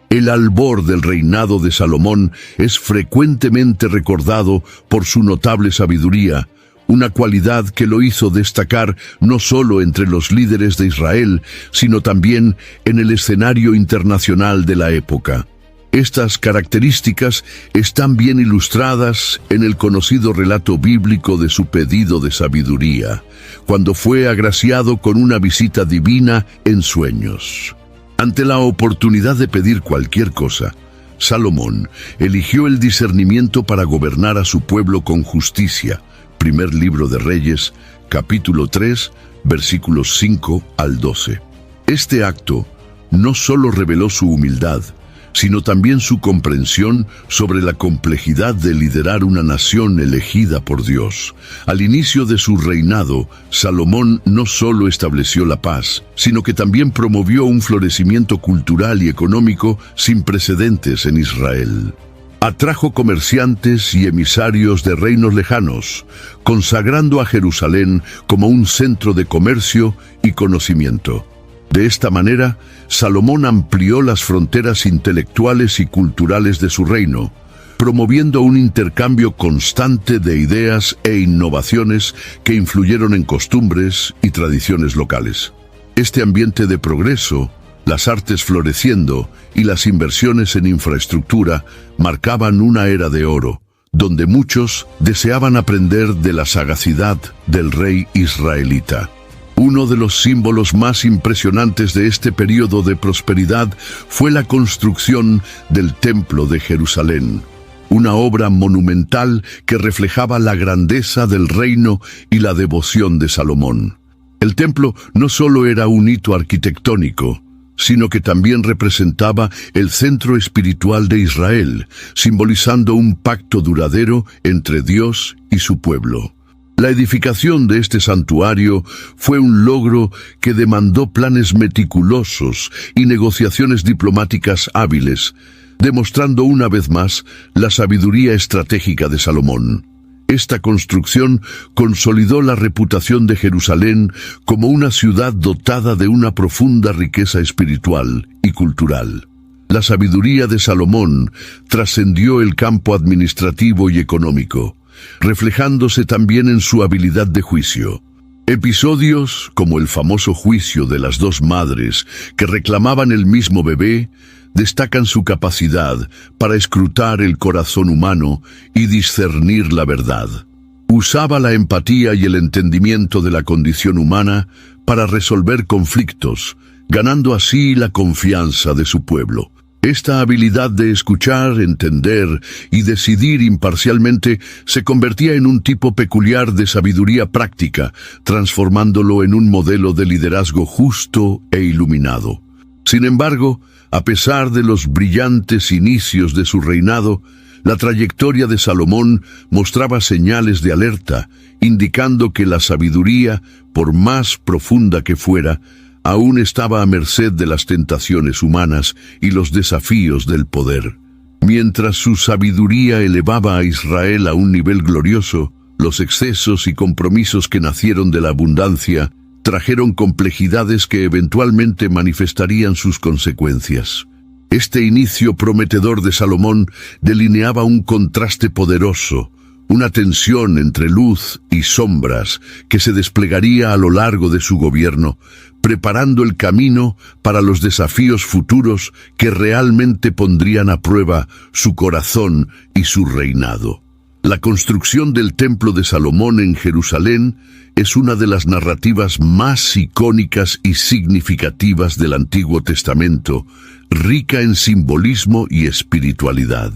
El albor del reinado de Salomón es frecuentemente recordado por su notable sabiduría, una cualidad que lo hizo destacar no solo entre los líderes de Israel, sino también en el escenario internacional de la época. Estas características están bien ilustradas en el conocido relato bíblico de su pedido de sabiduría, cuando fue agraciado con una visita divina en sueños. Ante la oportunidad de pedir cualquier cosa, Salomón eligió el discernimiento para gobernar a su pueblo con justicia. Primer libro de Reyes, capítulo 3, versículos 5 al 12. Este acto no solo reveló su humildad, sino también su comprensión sobre la complejidad de liderar una nación elegida por Dios. Al inicio de su reinado, Salomón no solo estableció la paz, sino que también promovió un florecimiento cultural y económico sin precedentes en Israel. Atrajo comerciantes y emisarios de reinos lejanos, consagrando a Jerusalén como un centro de comercio y conocimiento. De esta manera, Salomón amplió las fronteras intelectuales y culturales de su reino, promoviendo un intercambio constante de ideas e innovaciones que influyeron en costumbres y tradiciones locales. Este ambiente de progreso, las artes floreciendo y las inversiones en infraestructura marcaban una era de oro, donde muchos deseaban aprender de la sagacidad del rey israelita. Uno de los símbolos más impresionantes de este periodo de prosperidad fue la construcción del Templo de Jerusalén, una obra monumental que reflejaba la grandeza del reino y la devoción de Salomón. El templo no solo era un hito arquitectónico, sino que también representaba el centro espiritual de Israel, simbolizando un pacto duradero entre Dios y su pueblo. La edificación de este santuario fue un logro que demandó planes meticulosos y negociaciones diplomáticas hábiles, demostrando una vez más la sabiduría estratégica de Salomón. Esta construcción consolidó la reputación de Jerusalén como una ciudad dotada de una profunda riqueza espiritual y cultural. La sabiduría de Salomón trascendió el campo administrativo y económico, reflejándose también en su habilidad de juicio. Episodios como el famoso juicio de las dos madres que reclamaban el mismo bebé destacan su capacidad para escrutar el corazón humano y discernir la verdad. Usaba la empatía y el entendimiento de la condición humana para resolver conflictos, ganando así la confianza de su pueblo. Esta habilidad de escuchar, entender y decidir imparcialmente se convertía en un tipo peculiar de sabiduría práctica, transformándolo en un modelo de liderazgo justo e iluminado. Sin embargo, a pesar de los brillantes inicios de su reinado, la trayectoria de Salomón mostraba señales de alerta, indicando que la sabiduría, por más profunda que fuera, aún estaba a merced de las tentaciones humanas y los desafíos del poder. Mientras su sabiduría elevaba a Israel a un nivel glorioso, los excesos y compromisos que nacieron de la abundancia trajeron complejidades que eventualmente manifestarían sus consecuencias. Este inicio prometedor de Salomón delineaba un contraste poderoso, una tensión entre luz y sombras que se desplegaría a lo largo de su gobierno, preparando el camino para los desafíos futuros que realmente pondrían a prueba su corazón y su reinado. La construcción del Templo de Salomón en Jerusalén es una de las narrativas más icónicas y significativas del Antiguo Testamento, rica en simbolismo y espiritualidad.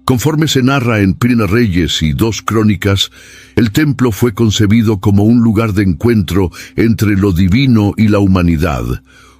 Conforme se narra en Primera Reyes y 2 Crónicas, el templo fue concebido como un lugar de encuentro entre lo divino y la humanidad,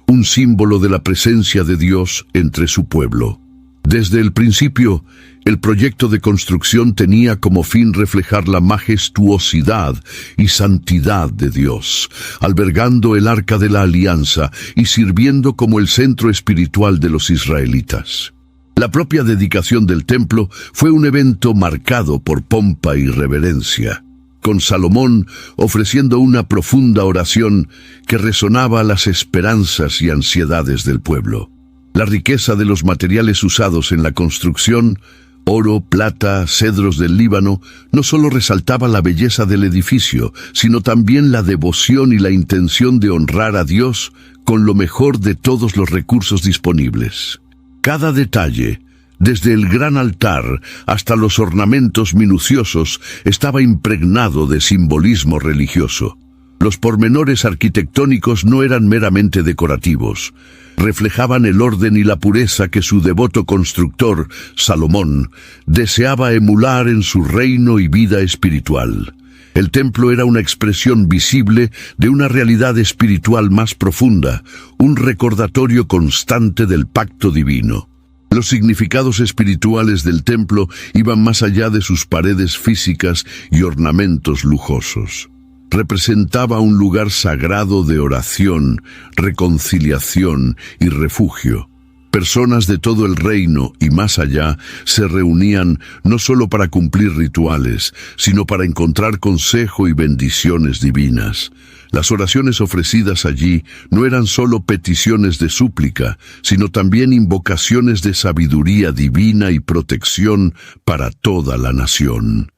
un símbolo de la presencia de Dios entre su pueblo. Desde el principio, el proyecto de construcción tenía como fin reflejar la majestuosidad y santidad de Dios, albergando el Arca de la Alianza y sirviendo como el centro espiritual de los israelitas. La propia dedicación del templo fue un evento marcado por pompa y reverencia, con Salomón ofreciendo una profunda oración que resonaba las esperanzas y ansiedades del pueblo. La riqueza de los materiales usados en la construcción, oro, plata, cedros del Líbano, no solo resaltaba la belleza del edificio, sino también la devoción y la intención de honrar a Dios con lo mejor de todos los recursos disponibles. Cada detalle, desde el gran altar hasta los ornamentos minuciosos, estaba impregnado de simbolismo religioso. Los pormenores arquitectónicos no eran meramente decorativos. Reflejaban el orden y la pureza que su devoto constructor, Salomón, deseaba emular en su reino y vida espiritual. El templo era una expresión visible de una realidad espiritual más profunda, un recordatorio constante del pacto divino. Los significados espirituales del templo iban más allá de sus paredes físicas y ornamentos lujosos. Representaba un lugar sagrado de oración, reconciliación y refugio. Personas de todo el reino y más allá se reunían no solo para cumplir rituales, sino para encontrar consejo y bendiciones divinas. Las oraciones ofrecidas allí no eran solo peticiones de súplica, sino también invocaciones de sabiduría divina y protección para toda la nación.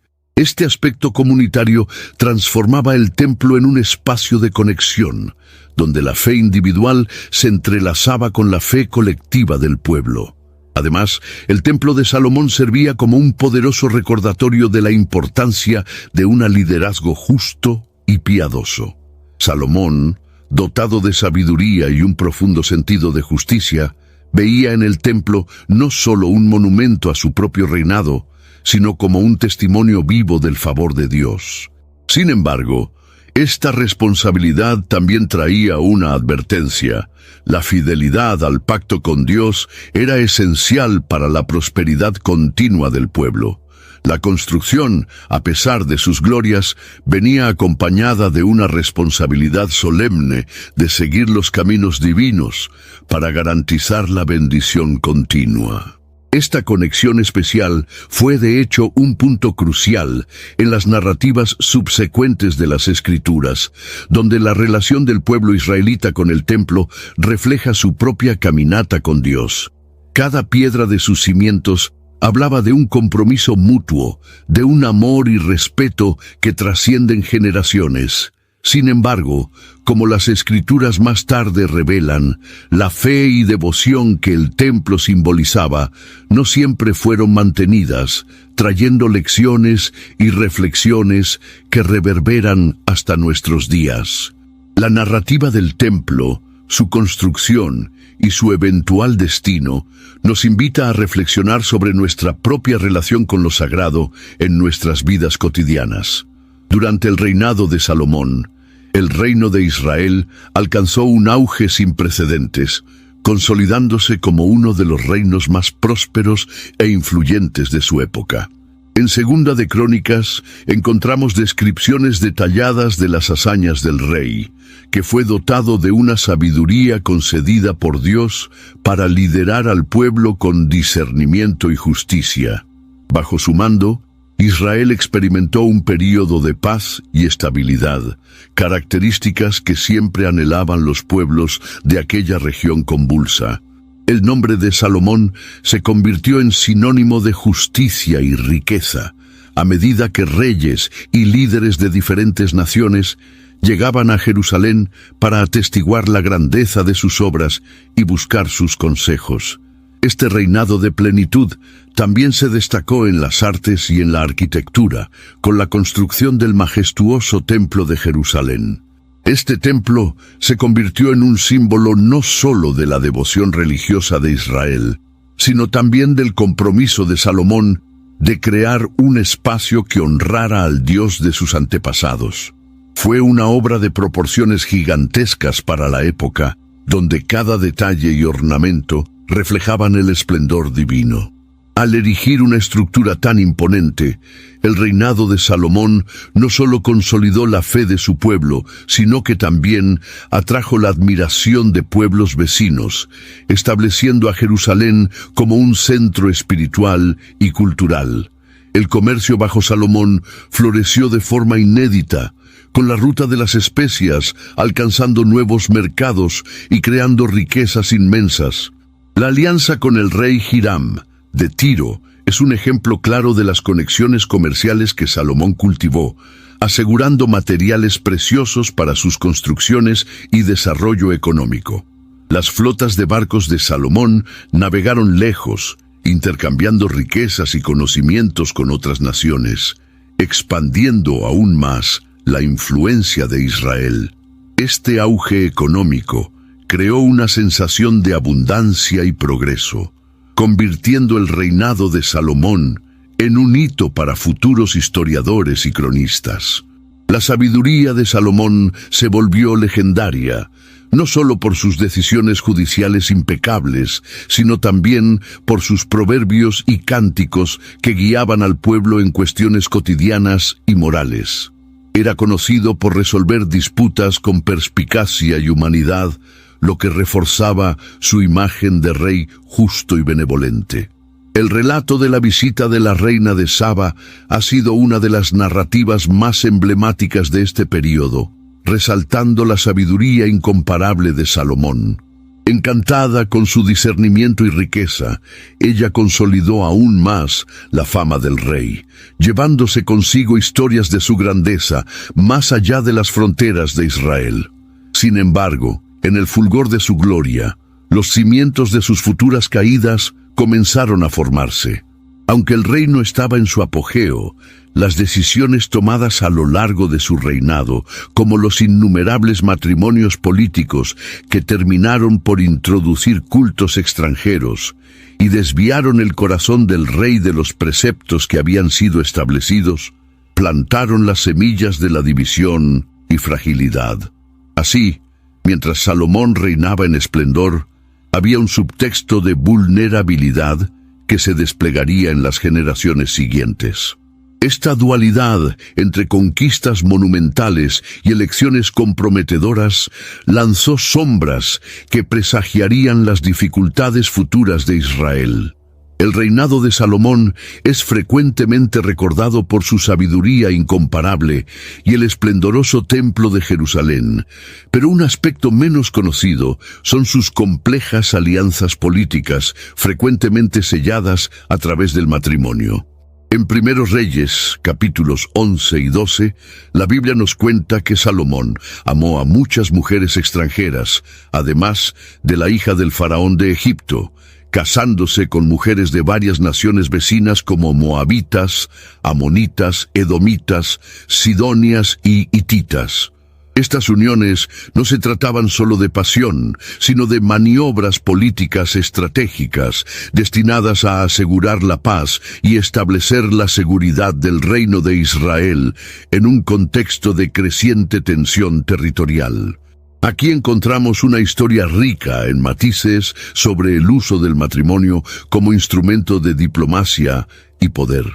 Este aspecto comunitario transformaba el templo en un espacio de conexión, donde la fe individual se entrelazaba con la fe colectiva del pueblo. Además, el templo de Salomón servía como un poderoso recordatorio de la importancia de un liderazgo justo y piadoso. Salomón, dotado de sabiduría y un profundo sentido de justicia, veía en el templo no solo un monumento a su propio reinado, sino como un testimonio vivo del favor de Dios. Sin embargo, esta responsabilidad también traía una advertencia. La fidelidad al pacto con Dios era esencial para la prosperidad continua del pueblo. La construcción, a pesar de sus glorias, venía acompañada de una responsabilidad solemne de seguir los caminos divinos para garantizar la bendición continua. Esta conexión especial fue de hecho un punto crucial en las narrativas subsecuentes de las Escrituras, donde la relación del pueblo israelita con el templo refleja su propia caminata con Dios. Cada piedra de sus cimientos hablaba de un compromiso mutuo, de un amor y respeto que trascienden generaciones. Sin embargo, como las Escrituras más tarde revelan, la fe y devoción que el templo simbolizaba no siempre fueron mantenidas, trayendo lecciones y reflexiones que reverberan hasta nuestros días. La narrativa del templo, su construcción y su eventual destino nos invita a reflexionar sobre nuestra propia relación con lo sagrado en nuestras vidas cotidianas. Durante el reinado de Salomón, el reino de Israel alcanzó un auge sin precedentes, consolidándose como uno de los reinos más prósperos e influyentes de su época. En Segunda de Crónicas encontramos descripciones detalladas de las hazañas del rey, que fue dotado de una sabiduría concedida por Dios para liderar al pueblo con discernimiento y justicia. Bajo su mando, Israel experimentó un período de paz y estabilidad, características que siempre anhelaban los pueblos de aquella región convulsa. El nombre de Salomón se convirtió en sinónimo de justicia y riqueza, a medida que reyes y líderes de diferentes naciones llegaban a Jerusalén para atestiguar la grandeza de sus obras y buscar sus consejos. Este reinado de plenitud también se destacó en las artes y en la arquitectura, con la construcción del majestuoso Templo de Jerusalén. Este templo se convirtió en un símbolo no solo de la devoción religiosa de Israel, sino también del compromiso de Salomón de crear un espacio que honrara al Dios de sus antepasados. Fue una obra de proporciones gigantescas para la época, donde cada detalle y ornamento reflejaban el esplendor divino. Al erigir una estructura tan imponente, el reinado de Salomón no solo consolidó la fe de su pueblo, sino que también atrajo la admiración de pueblos vecinos, estableciendo a Jerusalén como un centro espiritual y cultural. El comercio bajo Salomón floreció de forma inédita, con la ruta de las especias alcanzando nuevos mercados y creando riquezas inmensas. La alianza con el rey Hiram de Tiro es un ejemplo claro de las conexiones comerciales que Salomón cultivó, asegurando materiales preciosos para sus construcciones y desarrollo económico. Las flotas de barcos de Salomón navegaron lejos, intercambiando riquezas y conocimientos con otras naciones, expandiendo aún más la influencia de Israel. Este auge económico creó una sensación de abundancia y progreso, convirtiendo el reinado de Salomón en un hito para futuros historiadores y cronistas. La sabiduría de Salomón se volvió legendaria, no solo por sus decisiones judiciales impecables, sino también por sus proverbios y cánticos que guiaban al pueblo en cuestiones cotidianas y morales. Era conocido por resolver disputas con perspicacia y humanidad, lo que reforzaba su imagen de rey justo y benevolente. El relato de la visita de la reina de Saba ha sido una de las narrativas más emblemáticas de este período, resaltando la sabiduría incomparable de Salomón. Encantada con su discernimiento y riqueza, ella consolidó aún más la fama del rey, llevándose consigo historias de su grandeza más allá de las fronteras de Israel. Sin embargo, en el fulgor de su gloria, los cimientos de sus futuras caídas comenzaron a formarse. Aunque el reino estaba en su apogeo, las decisiones tomadas a lo largo de su reinado, como los innumerables matrimonios políticos que terminaron por introducir cultos extranjeros y desviaron el corazón del rey de los preceptos que habían sido establecidos, plantaron las semillas de la división y fragilidad. Así, mientras Salomón reinaba en esplendor, había un subtexto de vulnerabilidad que se desplegaría en las generaciones siguientes. Esta dualidad entre conquistas monumentales y elecciones comprometedoras lanzó sombras que presagiarían las dificultades futuras de Israel. El reinado de Salomón es frecuentemente recordado por su sabiduría incomparable y el esplendoroso templo de Jerusalén, pero un aspecto menos conocido son sus complejas alianzas políticas, frecuentemente selladas a través del matrimonio. En Primeros Reyes, capítulos 11 y 12, la Biblia nos cuenta que Salomón amó a muchas mujeres extranjeras, además de la hija del faraón de Egipto, casándose con mujeres de varias naciones vecinas como moabitas, amonitas, edomitas, sidonias y hititas. Estas uniones no se trataban solo de pasión, sino de maniobras políticas estratégicas destinadas a asegurar la paz y establecer la seguridad del reino de Israel en un contexto de creciente tensión territorial. Aquí encontramos una historia rica en matices sobre el uso del matrimonio como instrumento de diplomacia y poder.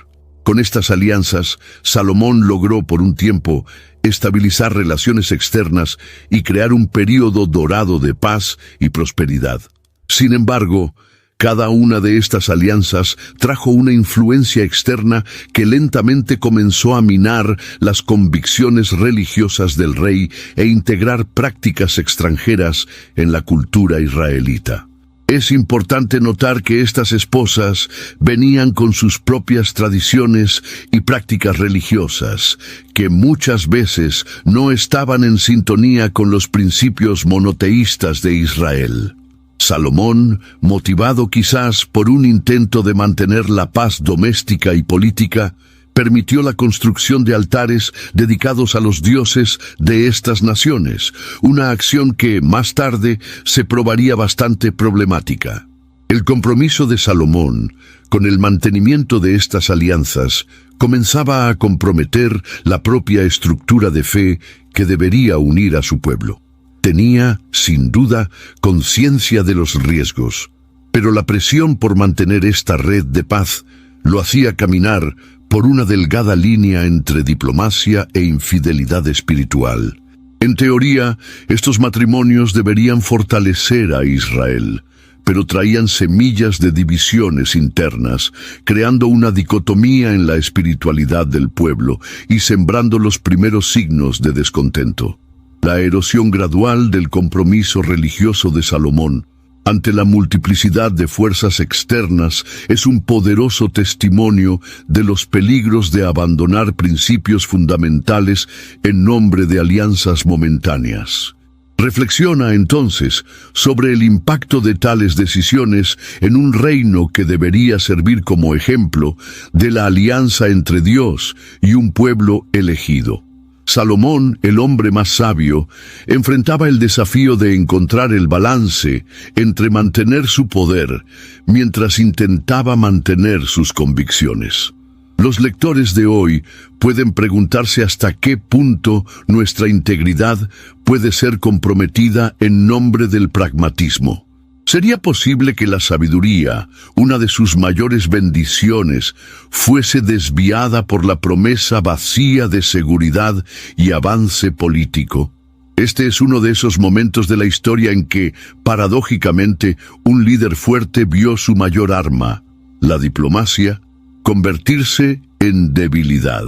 Con estas alianzas, Salomón logró por un tiempo estabilizar relaciones externas y crear un período dorado de paz y prosperidad. Sin embargo, cada una de estas alianzas trajo una influencia externa que lentamente comenzó a minar las convicciones religiosas del rey e integrar prácticas extranjeras en la cultura israelita. Es importante notar que estas esposas venían con sus propias tradiciones y prácticas religiosas, que muchas veces no estaban en sintonía con los principios monoteístas de Israel. Salomón, motivado quizás por un intento de mantener la paz doméstica y política, permitió la construcción de altares dedicados a los dioses de estas naciones, una acción que más tarde se probaría bastante problemática. El compromiso de Salomón con el mantenimiento de estas alianzas comenzaba a comprometer la propia estructura de fe que debería unir a su pueblo. Tenía, sin duda, conciencia de los riesgos, pero la presión por mantener esta red de paz lo hacía caminar por una delgada línea entre diplomacia e infidelidad espiritual. En teoría, estos matrimonios deberían fortalecer a Israel, pero traían semillas de divisiones internas, creando una dicotomía en la espiritualidad del pueblo y sembrando los primeros signos de descontento. La erosión gradual del compromiso religioso de Salomón ante la multiplicidad de fuerzas externas, es un poderoso testimonio de los peligros de abandonar principios fundamentales en nombre de alianzas momentáneas. Reflexiona entonces sobre el impacto de tales decisiones en un reino que debería servir como ejemplo de la alianza entre Dios y un pueblo elegido. Salomón, el hombre más sabio, enfrentaba el desafío de encontrar el balance entre mantener su poder mientras intentaba mantener sus convicciones. Los lectores de hoy pueden preguntarse hasta qué punto nuestra integridad puede ser comprometida en nombre del pragmatismo. ¿Sería posible que la sabiduría, una de sus mayores bendiciones, fuese desviada por la promesa vacía de seguridad y avance político? Este es uno de esos momentos de la historia en que, paradójicamente, un líder fuerte vio su mayor arma, la diplomacia, convertirse en debilidad.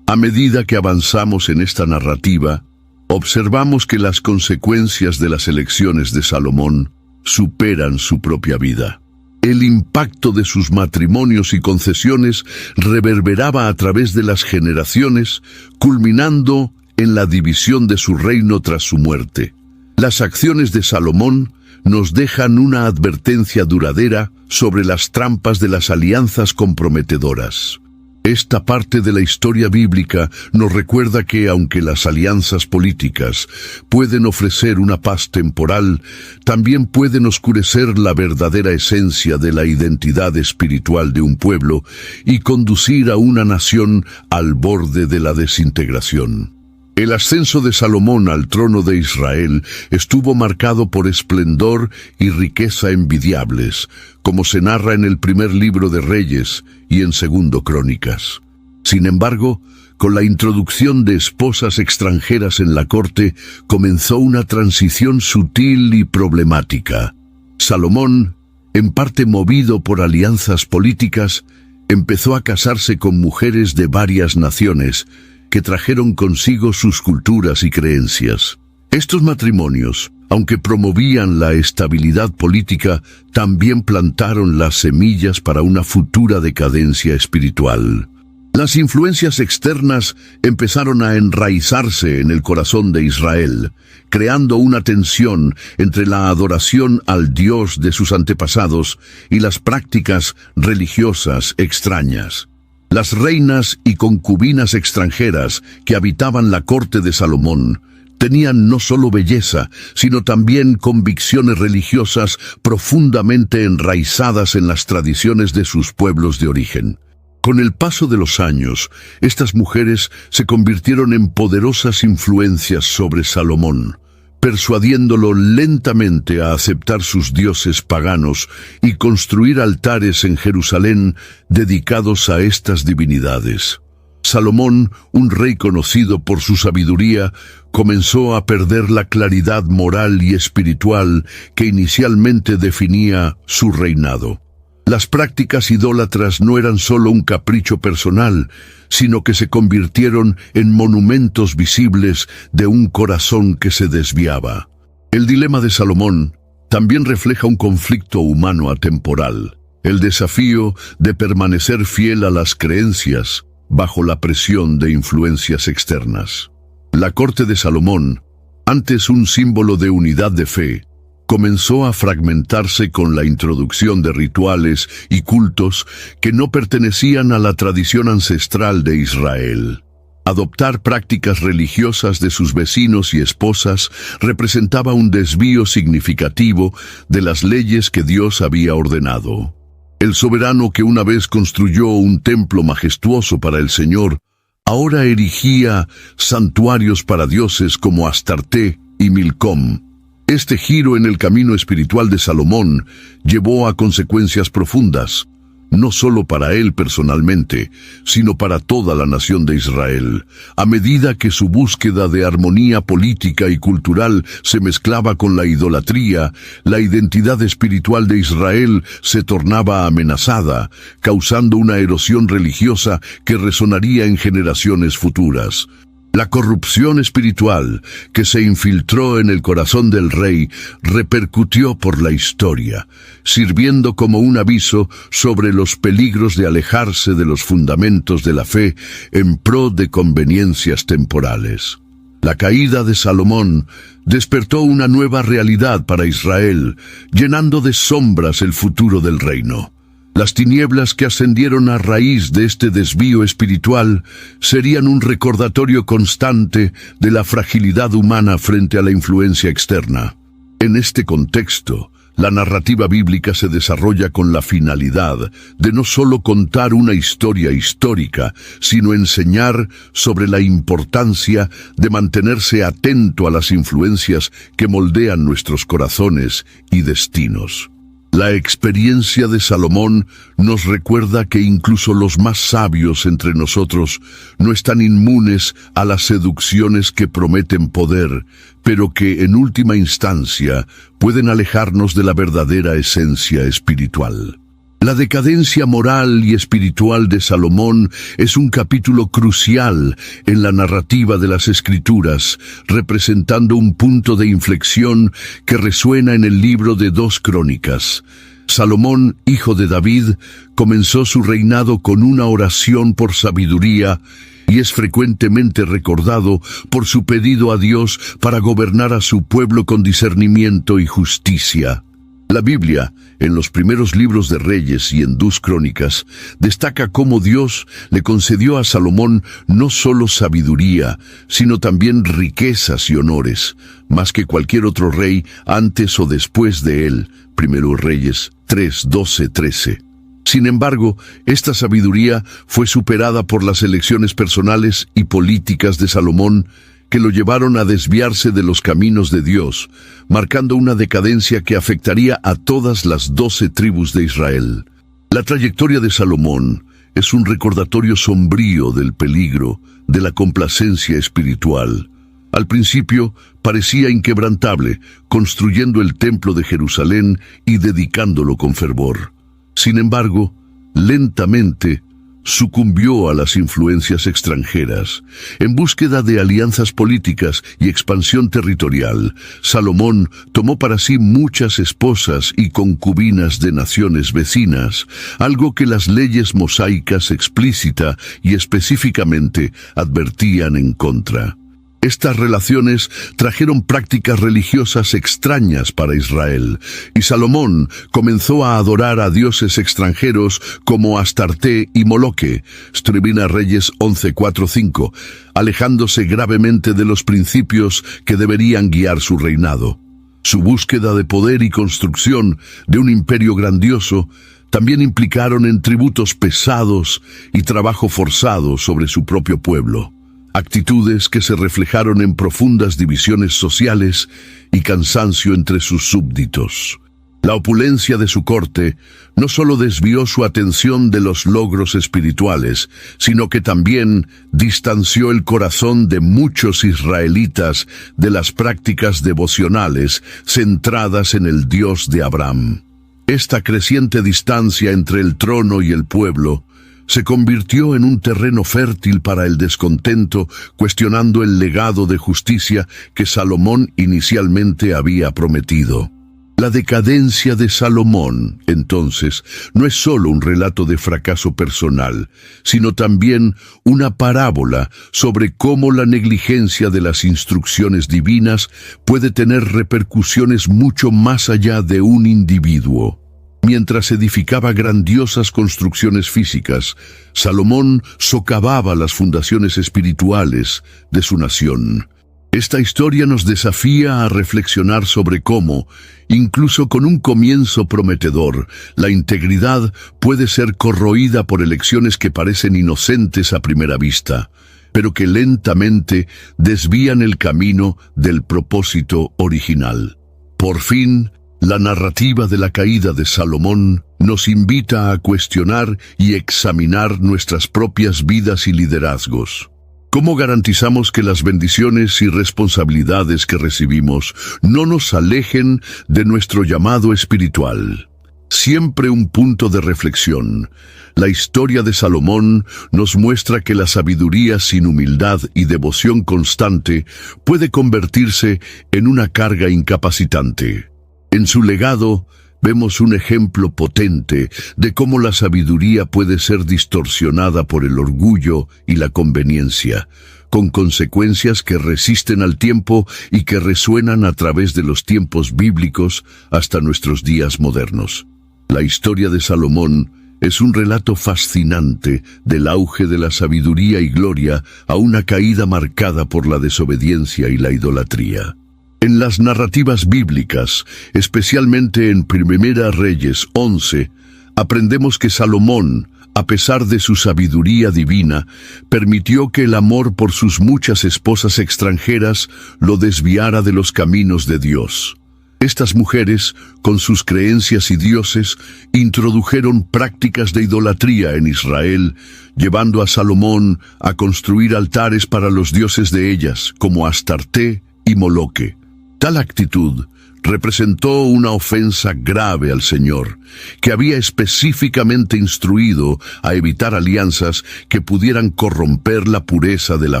A medida que avanzamos en esta narrativa, observamos que las consecuencias de las elecciones de Salomón superan su propia vida. El impacto de sus matrimonios y concesiones reverberaba a través de las generaciones, culminando en la división de su reino tras su muerte. Las acciones de Salomón nos dejan una advertencia duradera sobre las trampas de las alianzas comprometedoras. Esta parte de la historia bíblica nos recuerda que, aunque las alianzas políticas pueden ofrecer una paz temporal, también pueden oscurecer la verdadera esencia de la identidad espiritual de un pueblo y conducir a una nación al borde de la desintegración. El ascenso de Salomón al trono de Israel estuvo marcado por esplendor y riqueza envidiables, como se narra en el primer libro de Reyes y en Segundo Crónicas. Sin embargo, con la introducción de esposas extranjeras en la corte, comenzó una transición sutil y problemática. Salomón, en parte movido por alianzas políticas, empezó a casarse con mujeres de varias naciones, que trajeron consigo sus culturas y creencias. Estos matrimonios, aunque promovían la estabilidad política, también plantaron las semillas para una futura decadencia espiritual. Las influencias externas empezaron a enraizarse en el corazón de Israel, creando una tensión entre la adoración al Dios de sus antepasados y las prácticas religiosas extrañas. Las reinas y concubinas extranjeras que habitaban la corte de Salomón tenían no solo belleza, sino también convicciones religiosas profundamente enraizadas en las tradiciones de sus pueblos de origen. Con el paso de los años, estas mujeres se convirtieron en poderosas influencias sobre Salomón, persuadiéndolo lentamente a aceptar sus dioses paganos y construir altares en Jerusalén dedicados a estas divinidades. Salomón, un rey conocido por su sabiduría, comenzó a perder la claridad moral y espiritual que inicialmente definía su reinado. Las prácticas idólatras no eran solo un capricho personal, sino que se convirtieron en monumentos visibles de un corazón que se desviaba. El dilema de Salomón también refleja un conflicto humano atemporal, el desafío de permanecer fiel a las creencias bajo la presión de influencias externas. La corte de Salomón, antes un símbolo de unidad de fe, comenzó a fragmentarse con la introducción de rituales y cultos que no pertenecían a la tradición ancestral de Israel. Adoptar prácticas religiosas de sus vecinos y esposas representaba un desvío significativo de las leyes que Dios había ordenado. El soberano que una vez construyó un templo majestuoso para el Señor, ahora erigía santuarios para dioses como Astarte y Milcom. Este giro en el camino espiritual de Salomón llevó a consecuencias profundas, no solo para él personalmente, sino para toda la nación de Israel, a medida que su búsqueda de armonía política y cultural se mezclaba con la idolatría. La identidad espiritual de Israel se tornaba amenazada, causando una erosión religiosa que resonaría en generaciones futuras. La corrupción espiritual que se infiltró en el corazón del rey repercutió por la historia, sirviendo como un aviso sobre los peligros de alejarse de los fundamentos de la fe en pro de conveniencias temporales. La caída de Salomón despertó una nueva realidad para Israel, llenando de sombras el futuro del reino. Las tinieblas que ascendieron a raíz de este desvío espiritual serían un recordatorio constante de la fragilidad humana frente a la influencia externa. En este contexto, la narrativa bíblica se desarrolla con la finalidad de no solo contar una historia histórica, sino enseñar sobre la importancia de mantenerse atento a las influencias que moldean nuestros corazones y destinos. La experiencia de Salomón nos recuerda que incluso los más sabios entre nosotros no están inmunes a las seducciones que prometen poder, pero que en última instancia pueden alejarnos de la verdadera esencia espiritual. La decadencia moral y espiritual de Salomón es un capítulo crucial en la narrativa de las Escrituras, representando un punto de inflexión que resuena en el libro de 2 Crónicas. Salomón, hijo de David, comenzó su reinado con una oración por sabiduría y es frecuentemente recordado por su pedido a Dios para gobernar a su pueblo con discernimiento y justicia. La Biblia, en los primeros libros de Reyes y en 2 Crónicas, destaca cómo Dios le concedió a Salomón no solo sabiduría, sino también riquezas y honores, más que cualquier otro rey antes o después de él. 1 Reyes 3, 12, 13. Sin embargo, esta sabiduría fue superada por las elecciones personales y políticas de Salomón, que lo llevaron a desviarse de los caminos de Dios, marcando una decadencia que afectaría a todas las 12 tribus de Israel. La trayectoria de Salomón es un recordatorio sombrío del peligro de la complacencia espiritual. Al principio parecía inquebrantable, construyendo el templo de Jerusalén y dedicándolo con fervor. Sin embargo, lentamente sucumbió a las influencias extranjeras. En búsqueda de alianzas políticas y expansión territorial, Salomón tomó para sí muchas esposas y concubinas de naciones vecinas, algo que las leyes mosaicas explícita y específicamente advertían en contra. Estas relaciones trajeron prácticas religiosas extrañas para Israel, y Salomón comenzó a adorar a dioses extranjeros como Astarte y Moloque, Primera Reyes 11:4-5, alejándose gravemente de los principios que deberían guiar su reinado. Su búsqueda de poder y construcción de un imperio grandioso también implicaron en tributos pesados y trabajo forzado sobre su propio pueblo. Actitudes que se reflejaron en profundas divisiones sociales y cansancio entre sus súbditos. La opulencia de su corte no solo desvió su atención de los logros espirituales, sino que también distanció el corazón de muchos israelitas de las prácticas devocionales centradas en el Dios de Abraham. Esta creciente distancia entre el trono y el pueblo se convirtió en un terreno fértil para el descontento, cuestionando el legado de justicia que Salomón inicialmente había prometido. La decadencia de Salomón, entonces, no es solo un relato de fracaso personal, sino también una parábola sobre cómo la negligencia de las instrucciones divinas puede tener repercusiones mucho más allá de un individuo. Mientras edificaba grandiosas construcciones físicas, Salomón socavaba las fundaciones espirituales de su nación. Esta historia nos desafía a reflexionar sobre cómo, incluso con un comienzo prometedor, la integridad puede ser corroída por elecciones que parecen inocentes a primera vista, pero que lentamente desvían el camino del propósito original. Por fin, la narrativa de la caída de Salomón nos invita a cuestionar y examinar nuestras propias vidas y liderazgos. ¿Cómo garantizamos que las bendiciones y responsabilidades que recibimos no nos alejen de nuestro llamado espiritual? Siempre un punto de reflexión. La historia de Salomón nos muestra que la sabiduría sin humildad y devoción constante puede convertirse en una carga incapacitante. En su legado, vemos un ejemplo potente de cómo la sabiduría puede ser distorsionada por el orgullo y la conveniencia, con consecuencias que resisten al tiempo y que resuenan a través de los tiempos bíblicos hasta nuestros días modernos. La historia de Salomón es un relato fascinante del auge de la sabiduría y gloria a una caída marcada por la desobediencia y la idolatría. En las narrativas bíblicas, especialmente en Primera Reyes 11, aprendemos que Salomón, a pesar de su sabiduría divina, permitió que el amor por sus muchas esposas extranjeras lo desviara de los caminos de Dios. Estas mujeres, con sus creencias y dioses, introdujeron prácticas de idolatría en Israel, llevando a Salomón a construir altares para los dioses de ellas, como Astarté y Moloque. Tal actitud representó una ofensa grave al Señor, que había específicamente instruido a evitar alianzas que pudieran corromper la pureza de la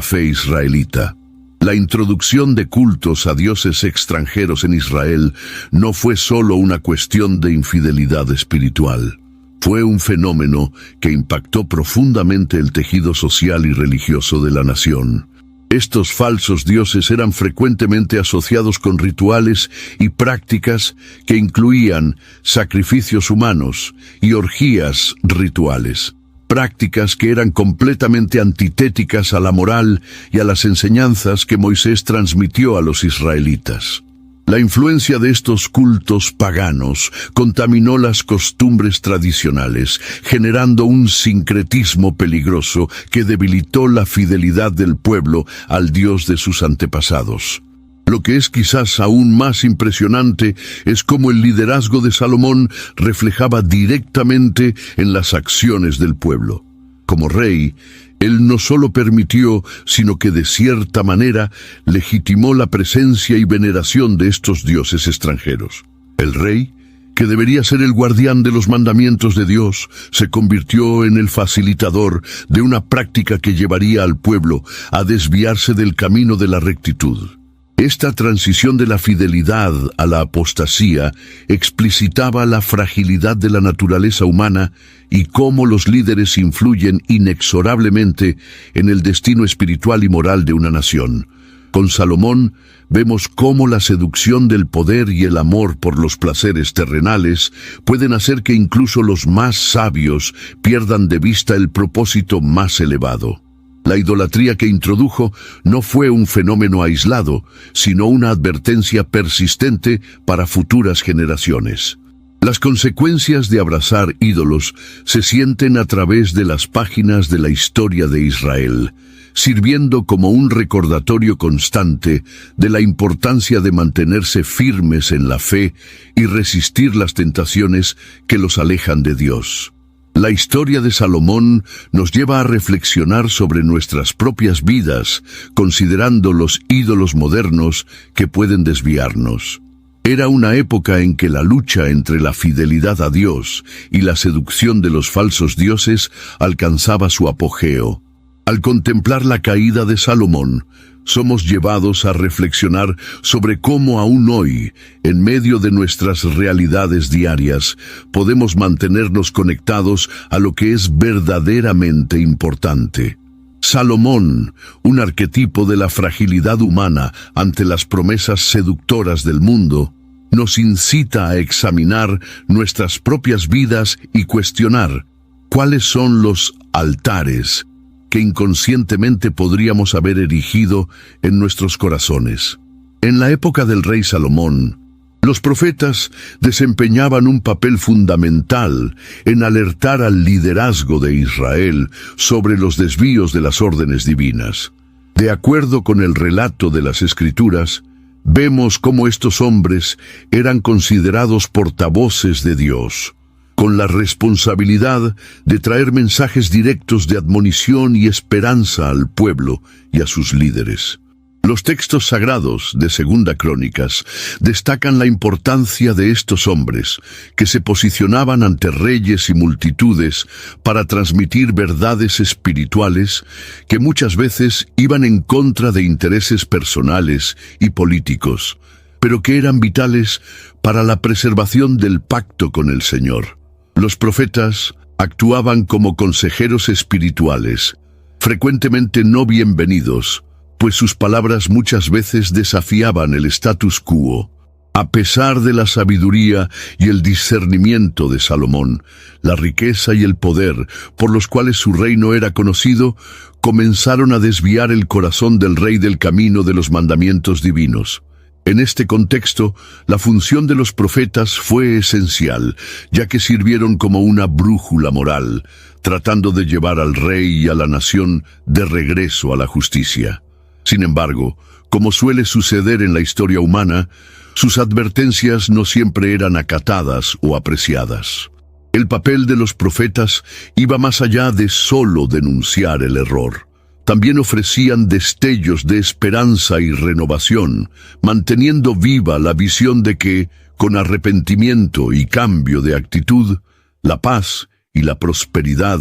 fe israelita. La introducción de cultos a dioses extranjeros en Israel no fue solo una cuestión de infidelidad espiritual. Fue un fenómeno que impactó profundamente el tejido social y religioso de la nación. Estos falsos dioses eran frecuentemente asociados con rituales y prácticas que incluían sacrificios humanos y orgías rituales. Prácticas que eran completamente antitéticas a la moral y a las enseñanzas que Moisés transmitió a los israelitas. La influencia de estos cultos paganos contaminó las costumbres tradicionales, generando un sincretismo peligroso que debilitó la fidelidad del pueblo al Dios de sus antepasados. Lo que es quizás aún más impresionante es cómo el liderazgo de Salomón reflejaba directamente en las acciones del pueblo. Como rey, él no solo permitió, sino que de cierta manera legitimó la presencia y veneración de estos dioses extranjeros. El rey, que debería ser el guardián de los mandamientos de Dios, se convirtió en el facilitador de una práctica que llevaría al pueblo a desviarse del camino de la rectitud. Esta transición de la fidelidad a la apostasía explicitaba la fragilidad de la naturaleza humana y cómo los líderes influyen inexorablemente en el destino espiritual y moral de una nación. Con Salomón vemos cómo la seducción del poder y el amor por los placeres terrenales pueden hacer que incluso los más sabios pierdan de vista el propósito más elevado. La idolatría que introdujo no fue un fenómeno aislado, sino una advertencia persistente para futuras generaciones. Las consecuencias de abrazar ídolos se sienten a través de las páginas de la historia de Israel, sirviendo como un recordatorio constante de la importancia de mantenerse firmes en la fe y resistir las tentaciones que los alejan de Dios. La historia de Salomón nos lleva a reflexionar sobre nuestras propias vidas, considerando los ídolos modernos que pueden desviarnos. Era una época en que la lucha entre la fidelidad a Dios y la seducción de los falsos dioses alcanzaba su apogeo. Al contemplar la caída de Salomón, somos llevados a reflexionar sobre cómo aún hoy, en medio de nuestras realidades diarias, podemos mantenernos conectados a lo que es verdaderamente importante. Salomón, un arquetipo de la fragilidad humana ante las promesas seductoras del mundo, nos incita a examinar nuestras propias vidas y cuestionar cuáles son los altares que inconscientemente podríamos haber erigido en nuestros corazones. En la época del rey Salomón, los profetas desempeñaban un papel fundamental en alertar al liderazgo de Israel sobre los desvíos de las órdenes divinas. De acuerdo con el relato de las Escrituras, vemos cómo estos hombres eran considerados portavoces de Dios, con la responsabilidad de traer mensajes directos de admonición y esperanza al pueblo y a sus líderes. Los textos sagrados de Segunda Crónicas destacan la importancia de estos hombres, que se posicionaban ante reyes y multitudes para transmitir verdades espirituales que muchas veces iban en contra de intereses personales y políticos, pero que eran vitales para la preservación del pacto con el Señor. Los profetas actuaban como consejeros espirituales, frecuentemente no bienvenidos, pues sus palabras muchas veces desafiaban el status quo. A pesar de la sabiduría y el discernimiento de Salomón, la riqueza y el poder por los cuales su reino era conocido, comenzaron a desviar el corazón del rey del camino de los mandamientos divinos. En este contexto, la función de los profetas fue esencial, ya que sirvieron como una brújula moral, tratando de llevar al rey y a la nación de regreso a la justicia. Sin embargo, como suele suceder en la historia humana, sus advertencias no siempre eran acatadas o apreciadas. El papel de los profetas iba más allá de solo denunciar el error. También ofrecían destellos de esperanza y renovación, manteniendo viva la visión de que, con arrepentimiento y cambio de actitud, la paz y la prosperidad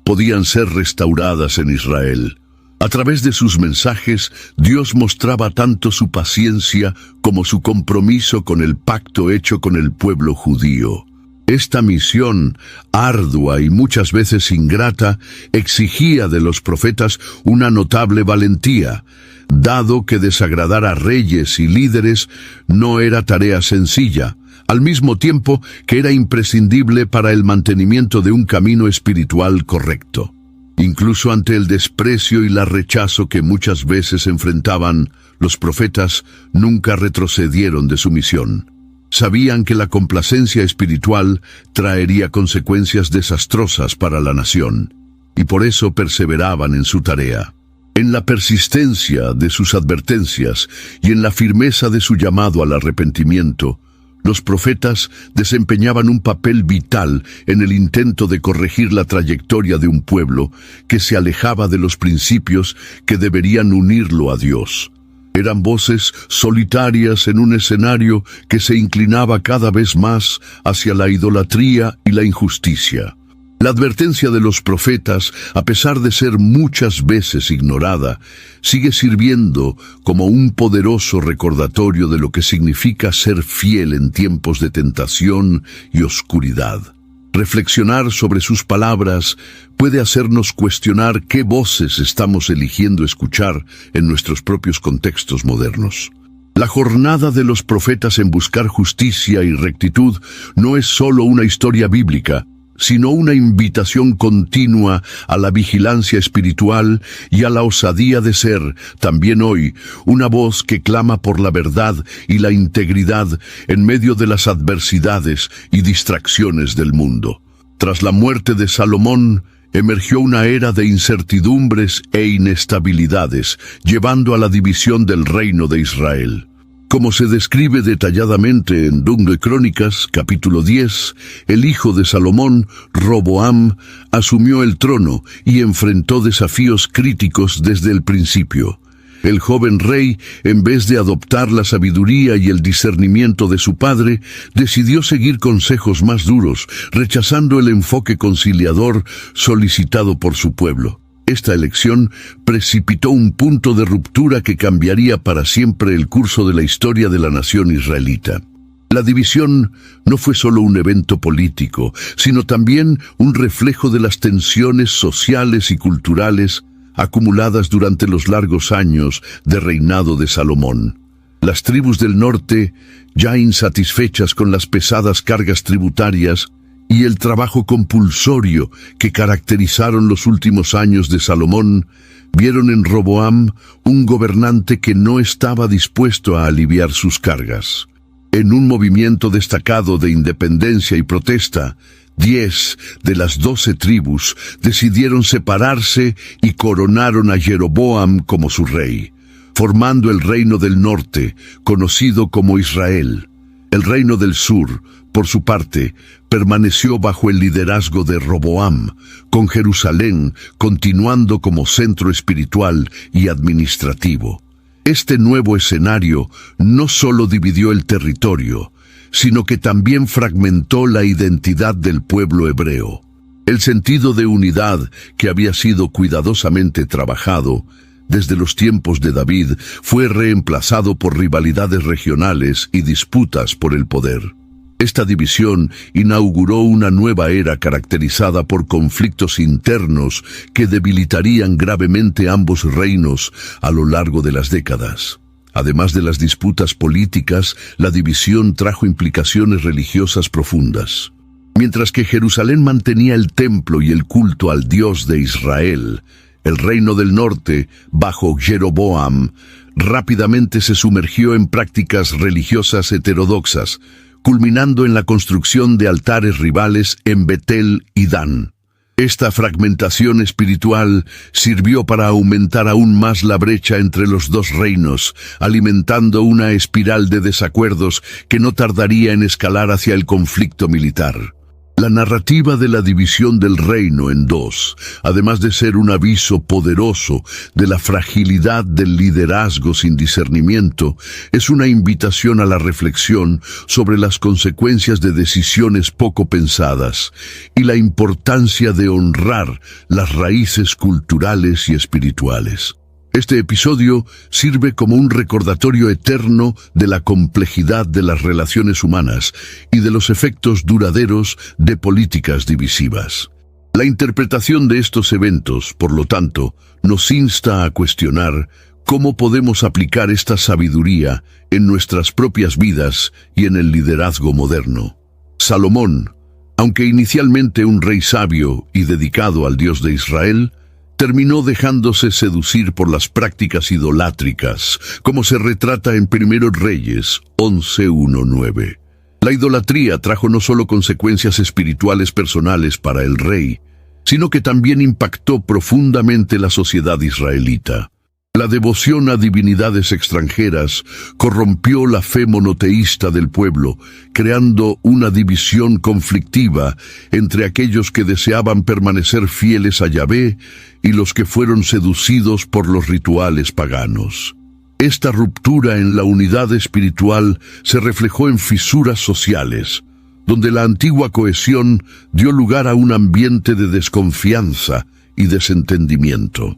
podían ser restauradas en Israel. A través de sus mensajes, Dios mostraba tanto su paciencia como su compromiso con el pacto hecho con el pueblo judío. Esta misión, ardua y muchas veces ingrata, exigía de los profetas una notable valentía, dado que desagradar a reyes y líderes no era tarea sencilla, al mismo tiempo que era imprescindible para el mantenimiento de un camino espiritual correcto. Incluso ante el desprecio y el rechazo que muchas veces enfrentaban, los profetas nunca retrocedieron de su misión. Sabían que la complacencia espiritual traería consecuencias desastrosas para la nación, y por eso perseveraban en su tarea. En la persistencia de sus advertencias y en la firmeza de su llamado al arrepentimiento, los profetas desempeñaban un papel vital en el intento de corregir la trayectoria de un pueblo que se alejaba de los principios que deberían unirlo a Dios. Eran voces solitarias en un escenario que se inclinaba cada vez más hacia la idolatría y la injusticia. La advertencia de los profetas, a pesar de ser muchas veces ignorada, sigue sirviendo como un poderoso recordatorio de lo que significa ser fiel en tiempos de tentación y oscuridad. Reflexionar sobre sus palabras puede hacernos cuestionar qué voces estamos eligiendo escuchar en nuestros propios contextos modernos. La jornada de los profetas en buscar justicia y rectitud no es solo una historia bíblica, sino una invitación continua a la vigilancia espiritual y a la osadía de ser, también hoy, una voz que clama por la verdad y la integridad en medio de las adversidades y distracciones del mundo. Tras la muerte de Salomón, emergió una era de incertidumbres e inestabilidades, llevando a la división del reino de Israel. Como se describe detalladamente en 2 Crónicas, capítulo 10, el hijo de Salomón, Roboam, asumió el trono y enfrentó desafíos críticos desde el principio. El joven rey, en vez de adoptar la sabiduría y el discernimiento de su padre, decidió seguir consejos más duros, rechazando el enfoque conciliador solicitado por su pueblo. Esta elección precipitó un punto de ruptura que cambiaría para siempre el curso de la historia de la nación israelita. La división no fue solo un evento político, sino también un reflejo de las tensiones sociales y culturales acumuladas durante los largos años de reinado de Salomón. Las tribus del norte, ya insatisfechas con las pesadas cargas tributarias y el trabajo compulsorio que caracterizaron los últimos años de Salomón, vieron en Roboam un gobernante que no estaba dispuesto a aliviar sus cargas. En un movimiento destacado de independencia y protesta, 10 de las 12 tribus decidieron separarse y coronaron a Jeroboam como su rey, formando el reino del norte, conocido como Israel. El reino del sur, por su parte, permaneció bajo el liderazgo de Roboam, con Jerusalén continuando como centro espiritual y administrativo. Este nuevo escenario no solo dividió el territorio, sino que también fragmentó la identidad del pueblo hebreo. El sentido de unidad que había sido cuidadosamente trabajado desde los tiempos de David fue reemplazado por rivalidades regionales y disputas por el poder. Esta división inauguró una nueva era caracterizada por conflictos internos que debilitarían gravemente ambos reinos a lo largo de las décadas. Además de las disputas políticas, la división trajo implicaciones religiosas profundas. Mientras que Jerusalén mantenía el templo y el culto al Dios de Israel, el reino del norte, bajo Jeroboam, rápidamente se sumergió en prácticas religiosas heterodoxas, culminando en la construcción de altares rivales en Betel y Dan. Esta fragmentación espiritual sirvió para aumentar aún más la brecha entre los dos reinos, alimentando una espiral de desacuerdos que no tardaría en escalar hacia el conflicto militar. La narrativa de la división del reino en dos, además de ser un aviso poderoso de la fragilidad del liderazgo sin discernimiento, es una invitación a la reflexión sobre las consecuencias de decisiones poco pensadas y la importancia de honrar las raíces culturales y espirituales. Este episodio sirve como un recordatorio eterno de la complejidad de las relaciones humanas y de los efectos duraderos de políticas divisivas. La interpretación de estos eventos, por lo tanto, nos insta a cuestionar cómo podemos aplicar esta sabiduría en nuestras propias vidas y en el liderazgo moderno. Salomón, aunque inicialmente un rey sabio y dedicado al Dios de Israel, terminó dejándose seducir por las prácticas idolátricas, como se retrata en 1 Reyes 11:1-9. La idolatría trajo no solo consecuencias espirituales personales para el rey, sino que también impactó profundamente la sociedad israelita. La devoción a divinidades extranjeras corrompió la fe monoteísta del pueblo, creando una división conflictiva entre aquellos que deseaban permanecer fieles a Yahvé y los que fueron seducidos por los rituales paganos. Esta ruptura en la unidad espiritual se reflejó en fisuras sociales, donde la antigua cohesión dio lugar a un ambiente de desconfianza y desentendimiento.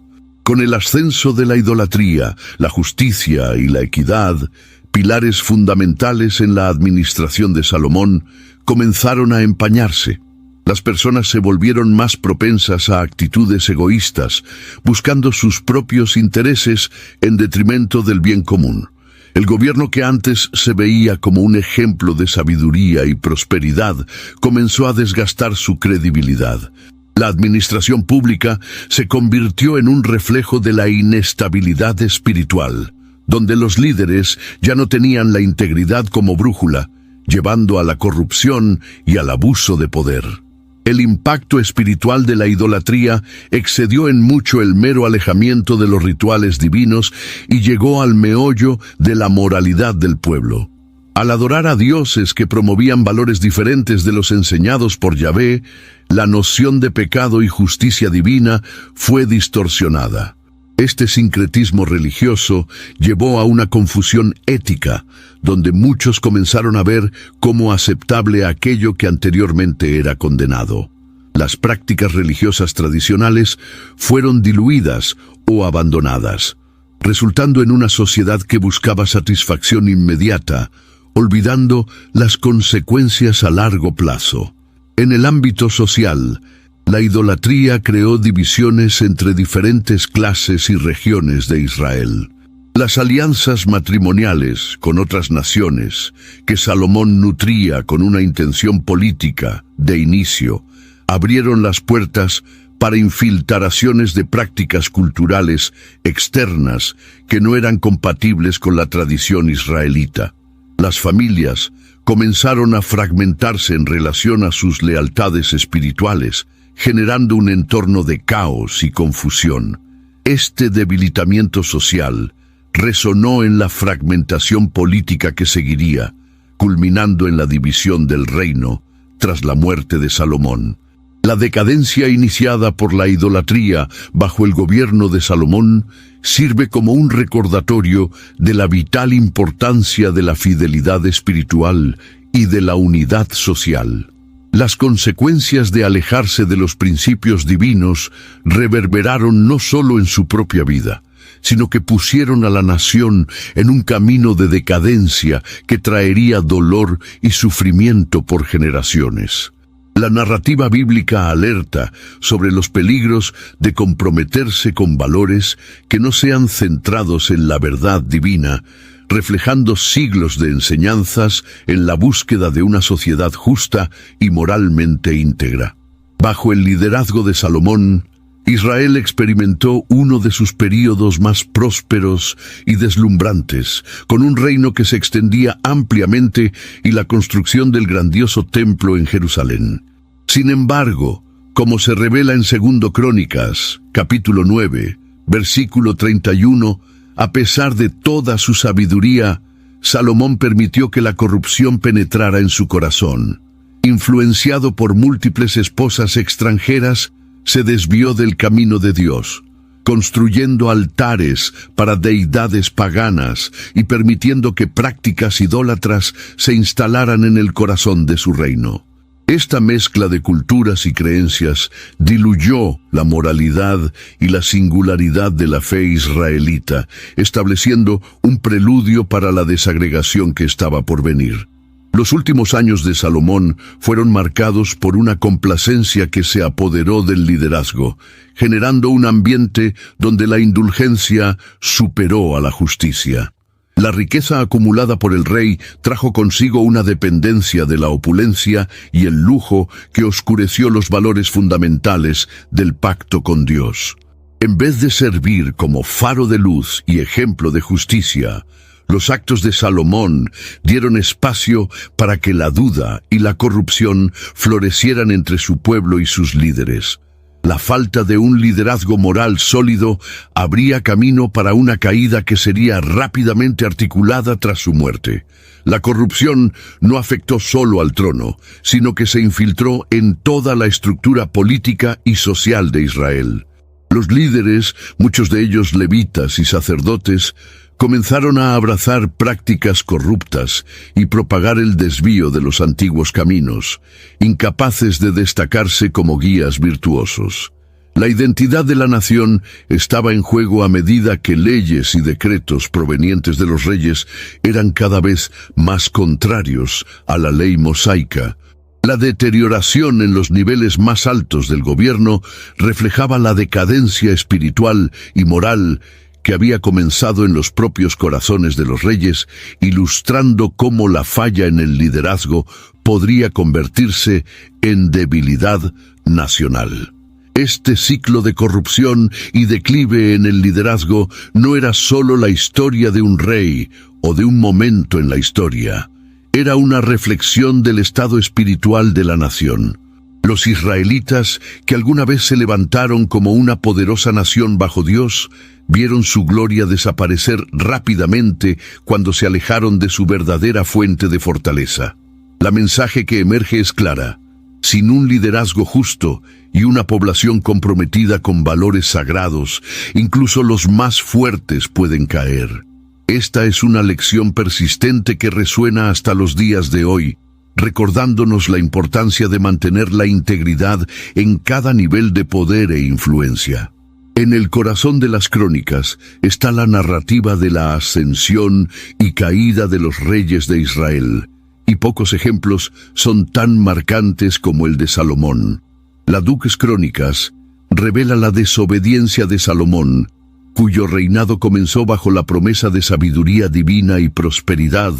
Con el ascenso de la idolatría, la justicia y la equidad, pilares fundamentales en la administración de Salomón, comenzaron a empañarse. Las personas se volvieron más propensas a actitudes egoístas, buscando sus propios intereses en detrimento del bien común. El gobierno que antes se veía como un ejemplo de sabiduría y prosperidad comenzó a desgastar su credibilidad. La administración pública se convirtió en un reflejo de la inestabilidad espiritual, donde los líderes ya no tenían la integridad como brújula, llevando a la corrupción y al abuso de poder. El impacto espiritual de la idolatría excedió en mucho el mero alejamiento de los rituales divinos y llegó al meollo de la moralidad del pueblo. Al adorar a dioses que promovían valores diferentes de los enseñados por Yahvé, la noción de pecado y justicia divina fue distorsionada. Este sincretismo religioso llevó a una confusión ética, donde muchos comenzaron a ver como aceptable aquello que anteriormente era condenado. Las prácticas religiosas tradicionales fueron diluidas o abandonadas, resultando en una sociedad que buscaba satisfacción inmediata, olvidando las consecuencias a largo plazo. En el ámbito social, la idolatría creó divisiones entre diferentes clases y regiones de Israel. Las alianzas matrimoniales con otras naciones, que Salomón nutría con una intención política de inicio, abrieron las puertas para infiltraciones de prácticas culturales externas que no eran compatibles con la tradición israelita. Las familias comenzaron a fragmentarse en relación a sus lealtades espirituales, generando un entorno de caos y confusión. Este debilitamiento social resonó en la fragmentación política que seguiría, culminando en la división del reino tras la muerte de Salomón. La decadencia iniciada por la idolatría bajo el gobierno de Salomón sirve como un recordatorio de la vital importancia de la fidelidad espiritual y de la unidad social. Las consecuencias de alejarse de los principios divinos reverberaron no solo en su propia vida, sino que pusieron a la nación en un camino de decadencia que traería dolor y sufrimiento por generaciones. La narrativa bíblica alerta sobre los peligros de comprometerse con valores que no sean centrados en la verdad divina, reflejando siglos de enseñanzas en la búsqueda de una sociedad justa y moralmente íntegra. Bajo el liderazgo de Salomón, Israel experimentó uno de sus períodos más prósperos y deslumbrantes, con un reino que se extendía ampliamente y la construcción del grandioso templo en Jerusalén. Sin embargo, como se revela en 2 Crónicas, capítulo 9, versículo 31, a pesar de toda su sabiduría, Salomón permitió que la corrupción penetrara en su corazón. Influenciado por múltiples esposas extranjeras, se desvió del camino de Dios, construyendo altares para deidades paganas y permitiendo que prácticas idólatras se instalaran en el corazón de su reino. Esta mezcla de culturas y creencias diluyó la moralidad y la singularidad de la fe israelita, estableciendo un preludio para la desagregación que estaba por venir. Los últimos años de Salomón fueron marcados por una complacencia que se apoderó del liderazgo, generando un ambiente donde la indulgencia superó a la justicia. La riqueza acumulada por el rey trajo consigo una dependencia de la opulencia y el lujo que oscureció los valores fundamentales del pacto con Dios. En vez de servir como faro de luz y ejemplo de justicia, los actos de Salomón dieron espacio para que la duda y la corrupción florecieran entre su pueblo y sus líderes. La falta de un liderazgo moral sólido abría camino para una caída que sería rápidamente articulada tras su muerte. La corrupción no afectó solo al trono, sino que se infiltró en toda la estructura política y social de Israel. Los líderes, muchos de ellos levitas y sacerdotes, comenzaron a abrazar prácticas corruptas y propagar el desvío de los antiguos caminos, incapaces de destacarse como guías virtuosos. La identidad de la nación estaba en juego a medida que leyes y decretos provenientes de los reyes eran cada vez más contrarios a la ley mosaica. La deterioración en los niveles más altos del gobierno reflejaba la decadencia espiritual y moral que había comenzado en los propios corazones de los reyes, ilustrando cómo la falla en el liderazgo podría convertirse en debilidad nacional. Este ciclo de corrupción y declive en el liderazgo no era solo la historia de un rey o de un momento en la historia. Era una reflexión del estado espiritual de la nación. Los israelitas, que alguna vez se levantaron como una poderosa nación bajo Dios, vieron su gloria desaparecer rápidamente cuando se alejaron de su verdadera fuente de fortaleza. La mensaje que emerge es clara: sin un liderazgo justo y una población comprometida con valores sagrados, incluso los más fuertes pueden caer. Esta es una lección persistente que resuena hasta los días de hoy, recordándonos la importancia de mantener la integridad en cada nivel de poder e influencia. En el corazón de las crónicas está la narrativa de la ascensión y caída de los reyes de Israel, y pocos ejemplos son tan marcantes como el de Salomón. La Dux Crónicas revela la desobediencia de Salomón, cuyo reinado comenzó bajo la promesa de sabiduría divina y prosperidad,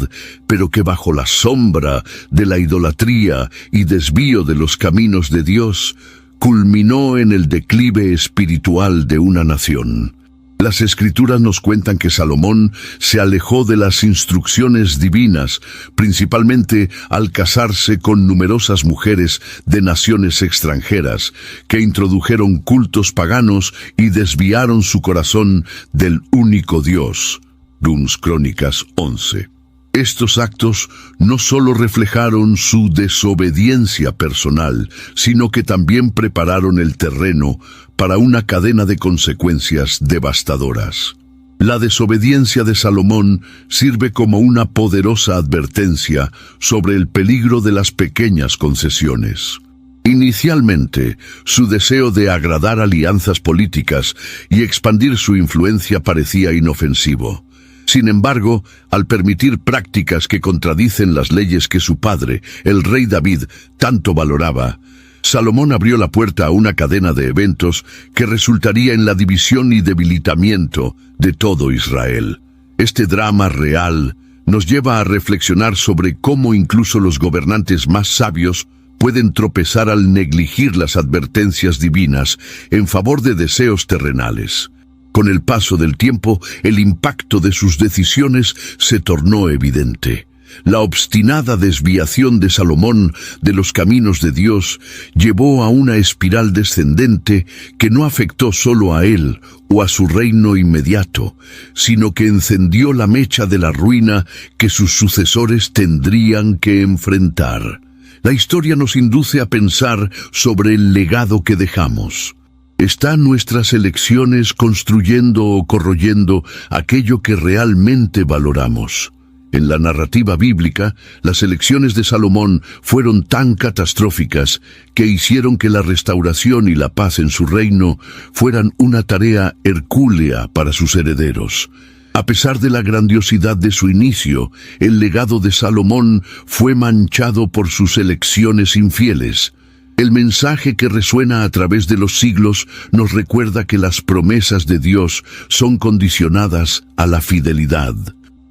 pero que bajo la sombra de la idolatría y desvío de los caminos de Dios, culminó en el declive espiritual de una nación. Las Escrituras nos cuentan que Salomón se alejó de las instrucciones divinas, principalmente al casarse con numerosas mujeres de naciones extranjeras, que introdujeron cultos paganos y desviaron su corazón del único Dios. Dux Crónicas 11. Estos actos no solo reflejaron su desobediencia personal, sino que también prepararon el terreno para una cadena de consecuencias devastadoras. La desobediencia de Salomón sirve como una poderosa advertencia sobre el peligro de las pequeñas concesiones. Inicialmente, su deseo de agradar alianzas políticas y expandir su influencia parecía inofensivo. Sin embargo, al permitir prácticas que contradicen las leyes que su padre, el rey David, tanto valoraba, Salomón abrió la puerta a una cadena de eventos que resultaría en la división y debilitamiento de todo Israel. Este drama real nos lleva a reflexionar sobre cómo incluso los gobernantes más sabios pueden tropezar al negligir las advertencias divinas en favor de deseos terrenales. Con el paso del tiempo, el impacto de sus decisiones se tornó evidente. La obstinada desviación de Salomón de los caminos de Dios llevó a una espiral descendente que no afectó solo a él o a su reino inmediato, sino que encendió la mecha de la ruina que sus sucesores tendrían que enfrentar. La historia nos induce a pensar sobre el legado que dejamos. ¿Están nuestras elecciones construyendo o corroyendo aquello que realmente valoramos? En la narrativa bíblica, las elecciones de Salomón fueron tan catastróficas que hicieron que la restauración y la paz en su reino fueran una tarea hercúlea para sus herederos. A pesar de la grandiosidad de su inicio, el legado de Salomón fue manchado por sus elecciones infieles. El mensaje que resuena a través de los siglos nos recuerda que las promesas de Dios son condicionadas a la fidelidad.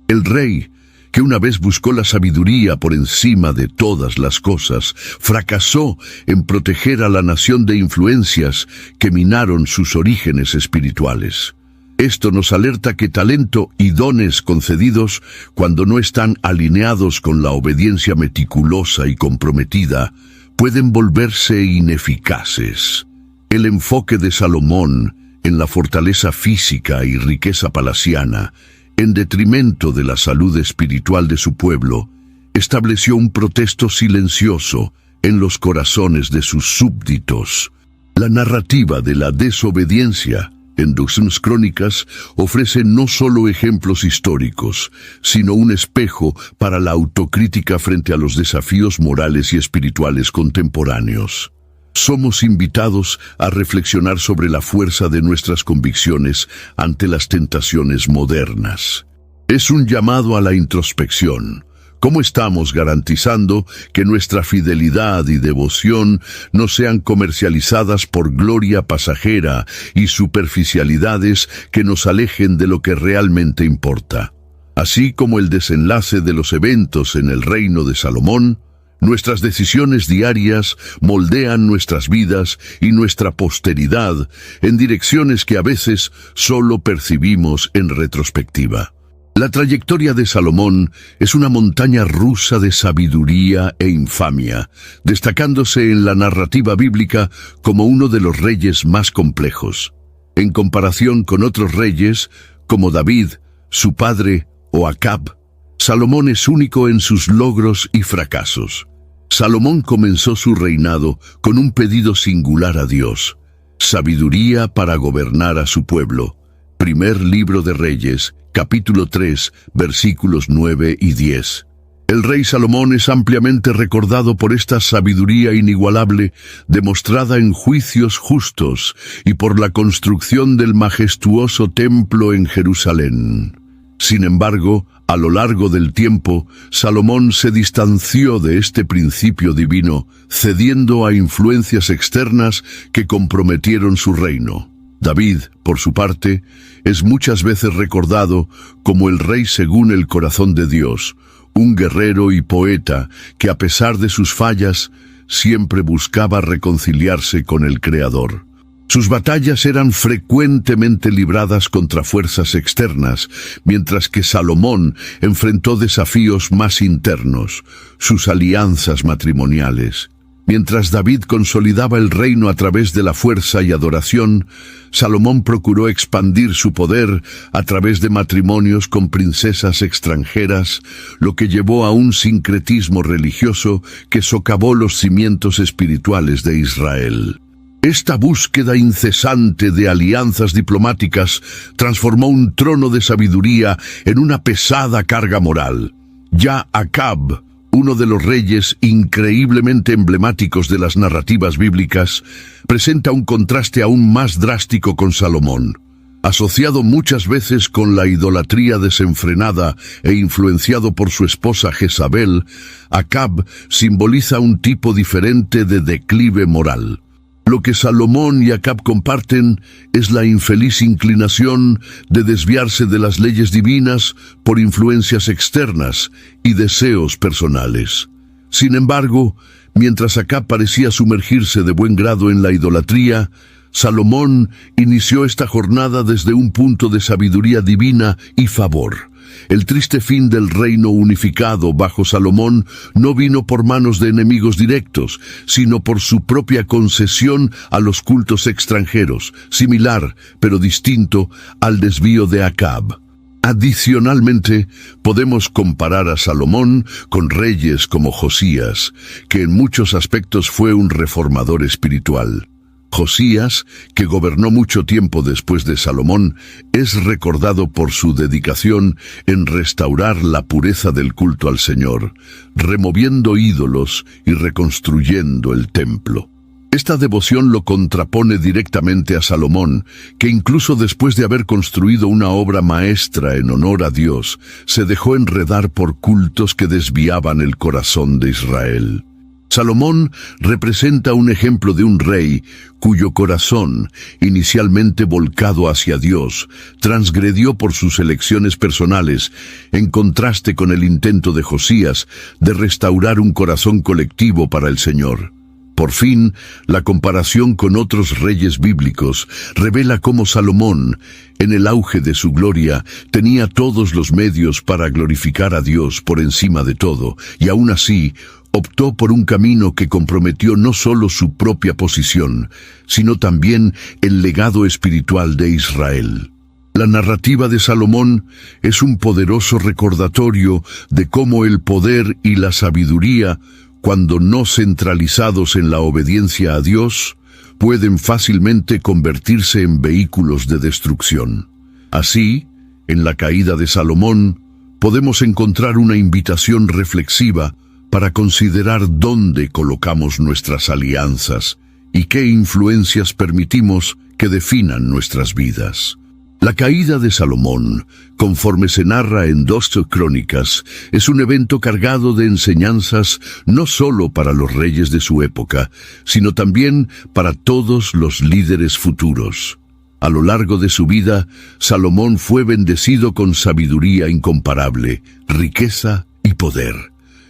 El rey, que una vez buscó la sabiduría por encima de todas las cosas, fracasó en proteger a la nación de influencias que minaron sus orígenes espirituales. Esto nos alerta que talento y dones concedidos, cuando no están alineados con la obediencia meticulosa y comprometida, pueden volverse ineficaces. El enfoque de Salomón en la fortaleza física y riqueza palaciana, en detrimento de la salud espiritual de su pueblo, estableció un protesto silencioso en los corazones de sus súbditos. La narrativa de la desobediencia en Dos Crónicas ofrece no solo ejemplos históricos, sino un espejo para la autocrítica frente a los desafíos morales y espirituales contemporáneos. Somos invitados a reflexionar sobre la fuerza de nuestras convicciones ante las tentaciones modernas. Es un llamado a la introspección. ¿Cómo estamos garantizando que nuestra fidelidad y devoción no sean comercializadas por gloria pasajera y superficialidades que nos alejen de lo que realmente importa? Así como el desenlace de los eventos en el reino de Salomón, nuestras decisiones diarias moldean nuestras vidas y nuestra posteridad en direcciones que a veces solo percibimos en retrospectiva. La trayectoria de Salomón es una montaña rusa de sabiduría e infamia, destacándose en la narrativa bíblica como uno de los reyes más complejos. En comparación con otros reyes, como David, su padre o Acab, Salomón es único en sus logros y fracasos. Salomón comenzó su reinado con un pedido singular a Dios: sabiduría para gobernar a su pueblo. Primer libro de Reyes, capítulo 3, versículos 9 y 10. El rey Salomón es ampliamente recordado por esta sabiduría inigualable demostrada en juicios justos y por la construcción del majestuoso templo en Jerusalén. Sin embargo, a lo largo del tiempo, Salomón se distanció de este principio divino, cediendo a influencias externas que comprometieron su reino. David, por su parte, es muchas veces recordado como el rey según el corazón de Dios, un guerrero y poeta que, a pesar de sus fallas, siempre buscaba reconciliarse con el Creador. Sus batallas eran frecuentemente libradas contra fuerzas externas, mientras que Salomón enfrentó desafíos más internos, sus alianzas matrimoniales. Mientras David consolidaba el reino a través de la fuerza y adoración, Salomón procuró expandir su poder a través de matrimonios con princesas extranjeras, lo que llevó a un sincretismo religioso que socavó los cimientos espirituales de Israel. Esta búsqueda incesante de alianzas diplomáticas transformó un trono de sabiduría en una pesada carga moral. Ya Acab, uno de los reyes increíblemente emblemáticos de las narrativas bíblicas, presenta un contraste aún más drástico con Salomón. Asociado muchas veces con la idolatría desenfrenada e influenciado por su esposa Jezabel, Acab simboliza un tipo diferente de declive moral. Lo que Salomón y Acab comparten es la infeliz inclinación de desviarse de las leyes divinas por influencias externas y deseos personales. Sin embargo, mientras Acab parecía sumergirse de buen grado en la idolatría, Salomón inició esta jornada desde un punto de sabiduría divina y favor. El triste fin del reino unificado bajo Salomón no vino por manos de enemigos directos, sino por su propia concesión a los cultos extranjeros, similar, pero distinto, al desvío de Acab. Adicionalmente, podemos comparar a Salomón con reyes como Josías, que en muchos aspectos fue un reformador espiritual. Josías, que gobernó mucho tiempo después de Salomón, es recordado por su dedicación en restaurar la pureza del culto al Señor, removiendo ídolos y reconstruyendo el templo. Esta devoción lo contrapone directamente a Salomón, que incluso después de haber construido una obra maestra en honor a Dios, se dejó enredar por cultos que desviaban el corazón de Israel. Salomón representa un ejemplo de un rey cuyo corazón, inicialmente volcado hacia Dios, transgredió por sus elecciones personales, en contraste con el intento de Josías de restaurar un corazón colectivo para el Señor. Por fin, la comparación con otros reyes bíblicos revela cómo Salomón, en el auge de su gloria, tenía todos los medios para glorificar a Dios por encima de todo, y aún así, optó por un camino que comprometió no solo su propia posición, sino también el legado espiritual de Israel. La narrativa de Salomón es un poderoso recordatorio de cómo el poder y la sabiduría, cuando no centralizados en la obediencia a Dios, pueden fácilmente convertirse en vehículos de destrucción. Así, en la caída de Salomón, podemos encontrar una invitación reflexiva para considerar dónde colocamos nuestras alianzas y qué influencias permitimos que definan nuestras vidas. La caída de Salomón, conforme se narra en 2 Crónicas, es un evento cargado de enseñanzas no solo para los reyes de su época, sino también para todos los líderes futuros. A lo largo de su vida, Salomón fue bendecido con sabiduría incomparable, riqueza y poder.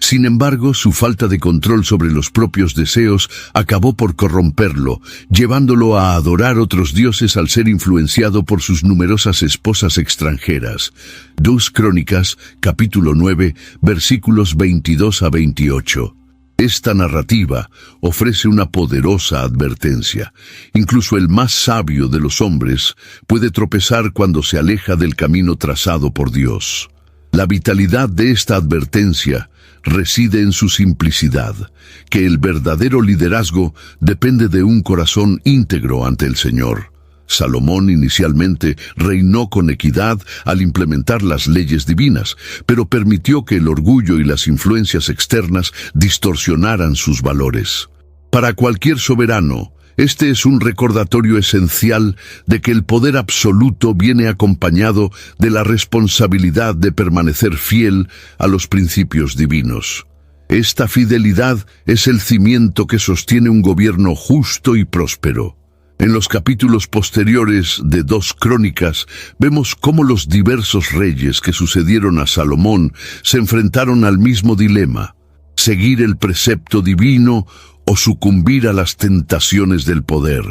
Sin embargo, su falta de control sobre los propios deseos acabó por corromperlo, llevándolo a adorar otros dioses al ser influenciado por sus numerosas esposas extranjeras. 2 Crónicas, capítulo 9, versículos 22 a 28. Esta narrativa ofrece una poderosa advertencia. Incluso el más sabio de los hombres puede tropezar cuando se aleja del camino trazado por Dios. La vitalidad de esta advertencia reside en su simplicidad, que el verdadero liderazgo depende de un corazón íntegro ante el Señor. Salomón inicialmente reinó con equidad al implementar las leyes divinas, pero permitió que el orgullo y las influencias externas distorsionaran sus valores. Para cualquier soberano, este es un recordatorio esencial de que el poder absoluto viene acompañado de la responsabilidad de permanecer fiel a los principios divinos. Esta fidelidad es el cimiento que sostiene un gobierno justo y próspero. En los capítulos posteriores de 2 Crónicas, vemos cómo los diversos reyes que sucedieron a Salomón se enfrentaron al mismo dilema: seguir el precepto divino o sucumbir a las tentaciones del poder.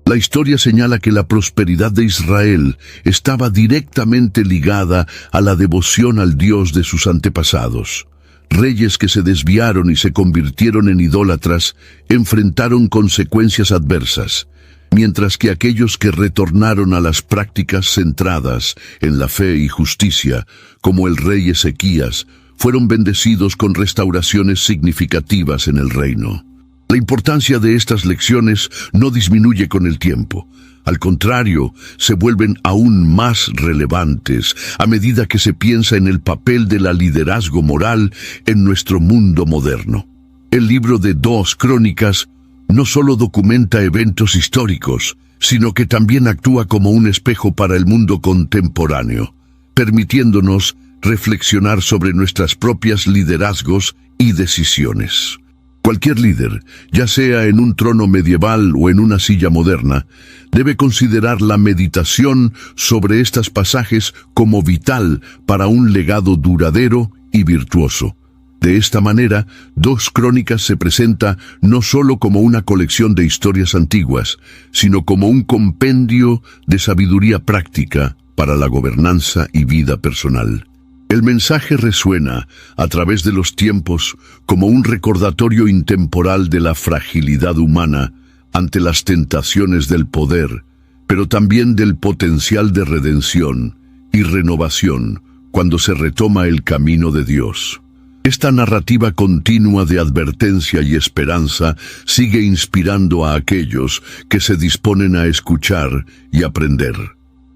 La historia señala que la prosperidad de Israel estaba directamente ligada a la devoción al Dios de sus antepasados. Reyes que se desviaron y se convirtieron en idólatras enfrentaron consecuencias adversas, mientras que aquellos que retornaron a las prácticas centradas en la fe y justicia, como el rey Ezequías, fueron bendecidos con restauraciones significativas en el reino. La importancia de estas lecciones no disminuye con el tiempo. Al contrario, se vuelven aún más relevantes a medida que se piensa en el papel del liderazgo moral en nuestro mundo moderno. El libro de 2 Crónicas no solo documenta eventos históricos, sino que también actúa como un espejo para el mundo contemporáneo, permitiéndonos reflexionar sobre nuestras propias liderazgos y decisiones. Cualquier líder, ya sea en un trono medieval o en una silla moderna, debe considerar la meditación sobre estos pasajes como vital para un legado duradero y virtuoso. De esta manera, 2 Crónicas se presenta no solo como una colección de historias antiguas, sino como un compendio de sabiduría práctica para la gobernanza y vida personal. El mensaje resuena a través de los tiempos como un recordatorio intemporal de la fragilidad humana ante las tentaciones del poder, pero también del potencial de redención y renovación cuando se retoma el camino de Dios. Esta narrativa continua de advertencia y esperanza sigue inspirando a aquellos que se disponen a escuchar y aprender.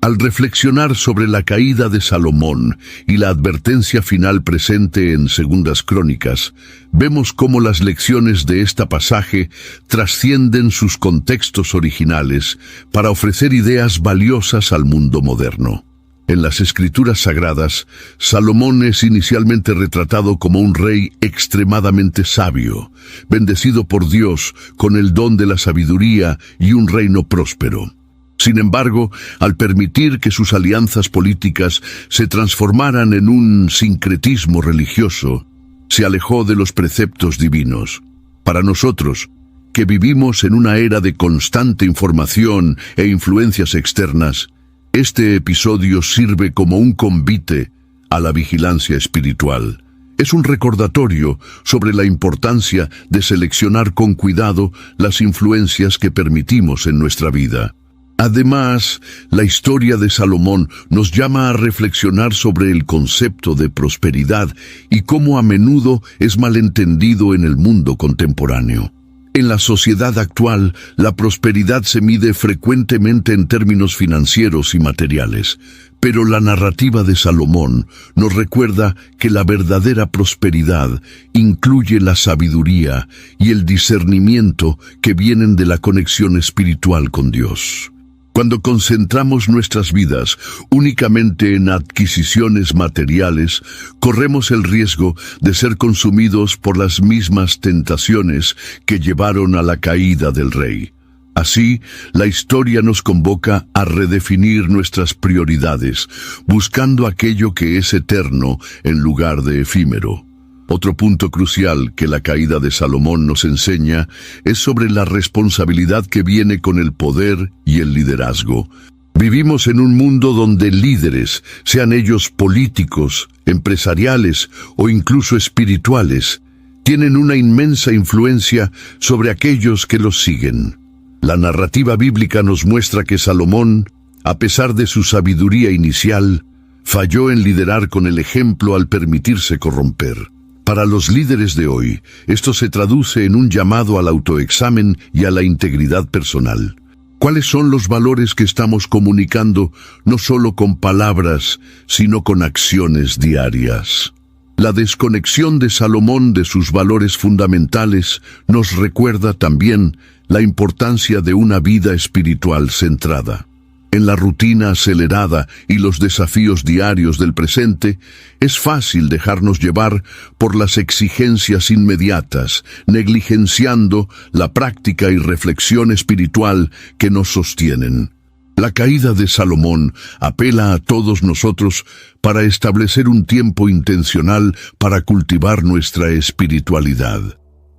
Al reflexionar sobre la caída de Salomón y la advertencia final presente en 2 Crónicas, vemos cómo las lecciones de este pasaje trascienden sus contextos originales para ofrecer ideas valiosas al mundo moderno. En las Escrituras Sagradas, Salomón es inicialmente retratado como un rey extremadamente sabio, bendecido por Dios con el don de la sabiduría y un reino próspero. Sin embargo, al permitir que sus alianzas políticas se transformaran en un sincretismo religioso, se alejó de los preceptos divinos. Para nosotros, que vivimos en una era de constante información e influencias externas, este episodio sirve como un convite a la vigilancia espiritual. Es un recordatorio sobre la importancia de seleccionar con cuidado las influencias que permitimos en nuestra vida. Además, la historia de Salomón nos llama a reflexionar sobre el concepto de prosperidad y cómo a menudo es malentendido en el mundo contemporáneo. En la sociedad actual, la prosperidad se mide frecuentemente en términos financieros y materiales, pero la narrativa de Salomón nos recuerda que la verdadera prosperidad incluye la sabiduría y el discernimiento que vienen de la conexión espiritual con Dios. Cuando concentramos nuestras vidas únicamente en adquisiciones materiales, corremos el riesgo de ser consumidos por las mismas tentaciones que llevaron a la caída del rey. Así, la historia nos convoca a redefinir nuestras prioridades, buscando aquello que es eterno en lugar de efímero. Otro punto crucial que la caída de Salomón nos enseña es sobre la responsabilidad que viene con el poder y el liderazgo. Vivimos en un mundo donde líderes, sean ellos políticos, empresariales o incluso espirituales, tienen una inmensa influencia sobre aquellos que los siguen. La narrativa bíblica nos muestra que Salomón, a pesar de su sabiduría inicial, falló en liderar con el ejemplo al permitirse corromper. Para los líderes de hoy, esto se traduce en un llamado al autoexamen y a la integridad personal. ¿Cuáles son los valores que estamos comunicando no solo con palabras, sino con acciones diarias? La desconexión de Salomón de sus valores fundamentales nos recuerda también la importancia de una vida espiritual centrada. En la rutina acelerada y los desafíos diarios del presente, es fácil dejarnos llevar por las exigencias inmediatas, negligenciando la práctica y reflexión espiritual que nos sostienen. La caída de Salomón apela a todos nosotros para establecer un tiempo intencional para cultivar nuestra espiritualidad.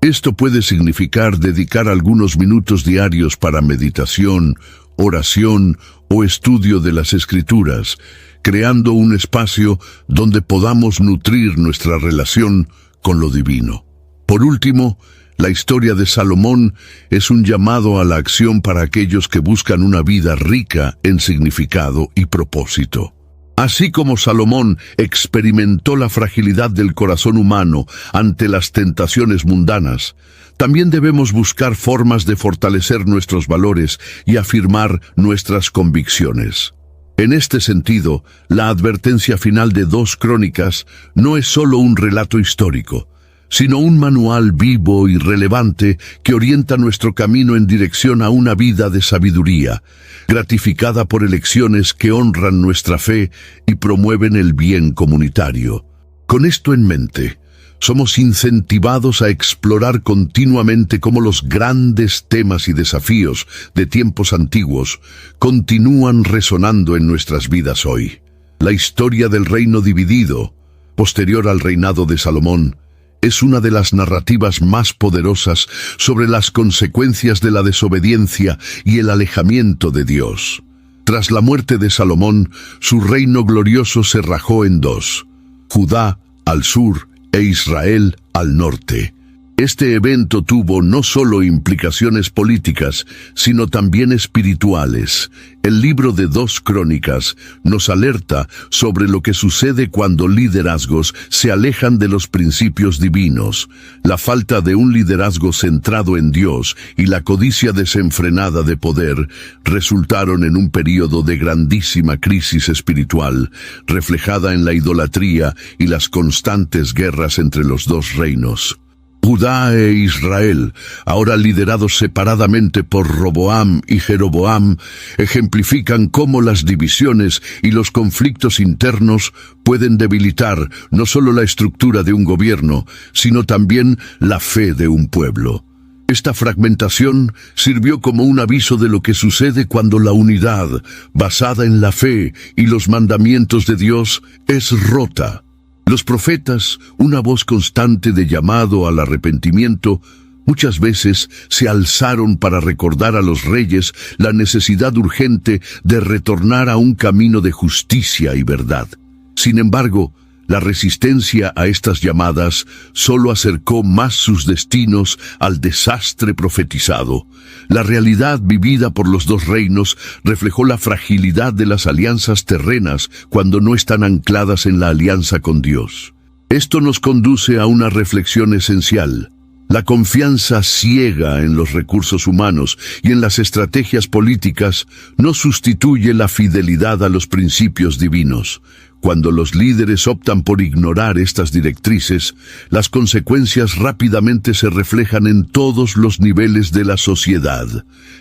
Esto puede significar dedicar algunos minutos diarios para meditación, oración o estudio de las Escrituras, creando un espacio donde podamos nutrir nuestra relación con lo divino. Por último, la historia de Salomón es un llamado a la acción para aquellos que buscan una vida rica en significado y propósito. Así como Salomón experimentó la fragilidad del corazón humano ante las tentaciones mundanas, también debemos buscar formas de fortalecer nuestros valores y afirmar nuestras convicciones. En este sentido, la advertencia final de 2 Crónicas no es solo un relato histórico, sino un manual vivo y relevante que orienta nuestro camino en dirección a una vida de sabiduría, gratificada por elecciones que honran nuestra fe y promueven el bien comunitario. Con esto en mente, somos incentivados a explorar continuamente cómo los grandes temas y desafíos de tiempos antiguos continúan resonando en nuestras vidas hoy. La historia del reino dividido, posterior al reinado de Salomón, es una de las narrativas más poderosas sobre las consecuencias de la desobediencia y el alejamiento de Dios. Tras la muerte de Salomón, su reino glorioso se rajó en 2, Judá al sur e Israel al norte. Este evento tuvo no solo implicaciones políticas, sino también espirituales. El libro de 2 Crónicas nos alerta sobre lo que sucede cuando liderazgos se alejan de los principios divinos. La falta de un liderazgo centrado en Dios y la codicia desenfrenada de poder resultaron en un período de grandísima crisis espiritual, reflejada en la idolatría y las constantes guerras entre los 2 reinos. Judá e Israel, ahora liderados separadamente por Roboam y Jeroboam, ejemplifican cómo las divisiones y los conflictos internos pueden debilitar no solo la estructura de un gobierno, sino también la fe de un pueblo. Esta fragmentación sirvió como un aviso de lo que sucede cuando la unidad, basada en la fe y los mandamientos de Dios, es rota. Los profetas, una voz constante de llamado al arrepentimiento, muchas veces se alzaron para recordar a los reyes la necesidad urgente de retornar a un camino de justicia y verdad. Sin embargo, la resistencia a estas llamadas solo acercó más sus destinos al desastre profetizado. La realidad vivida por los 2 reinos reflejó la fragilidad de las alianzas terrenas cuando no están ancladas en la alianza con Dios. Esto nos conduce a una reflexión esencial. La confianza ciega en los recursos humanos y en las estrategias políticas no sustituye la fidelidad a los principios divinos. Cuando los líderes optan por ignorar estas directrices, las consecuencias rápidamente se reflejan en todos los niveles de la sociedad.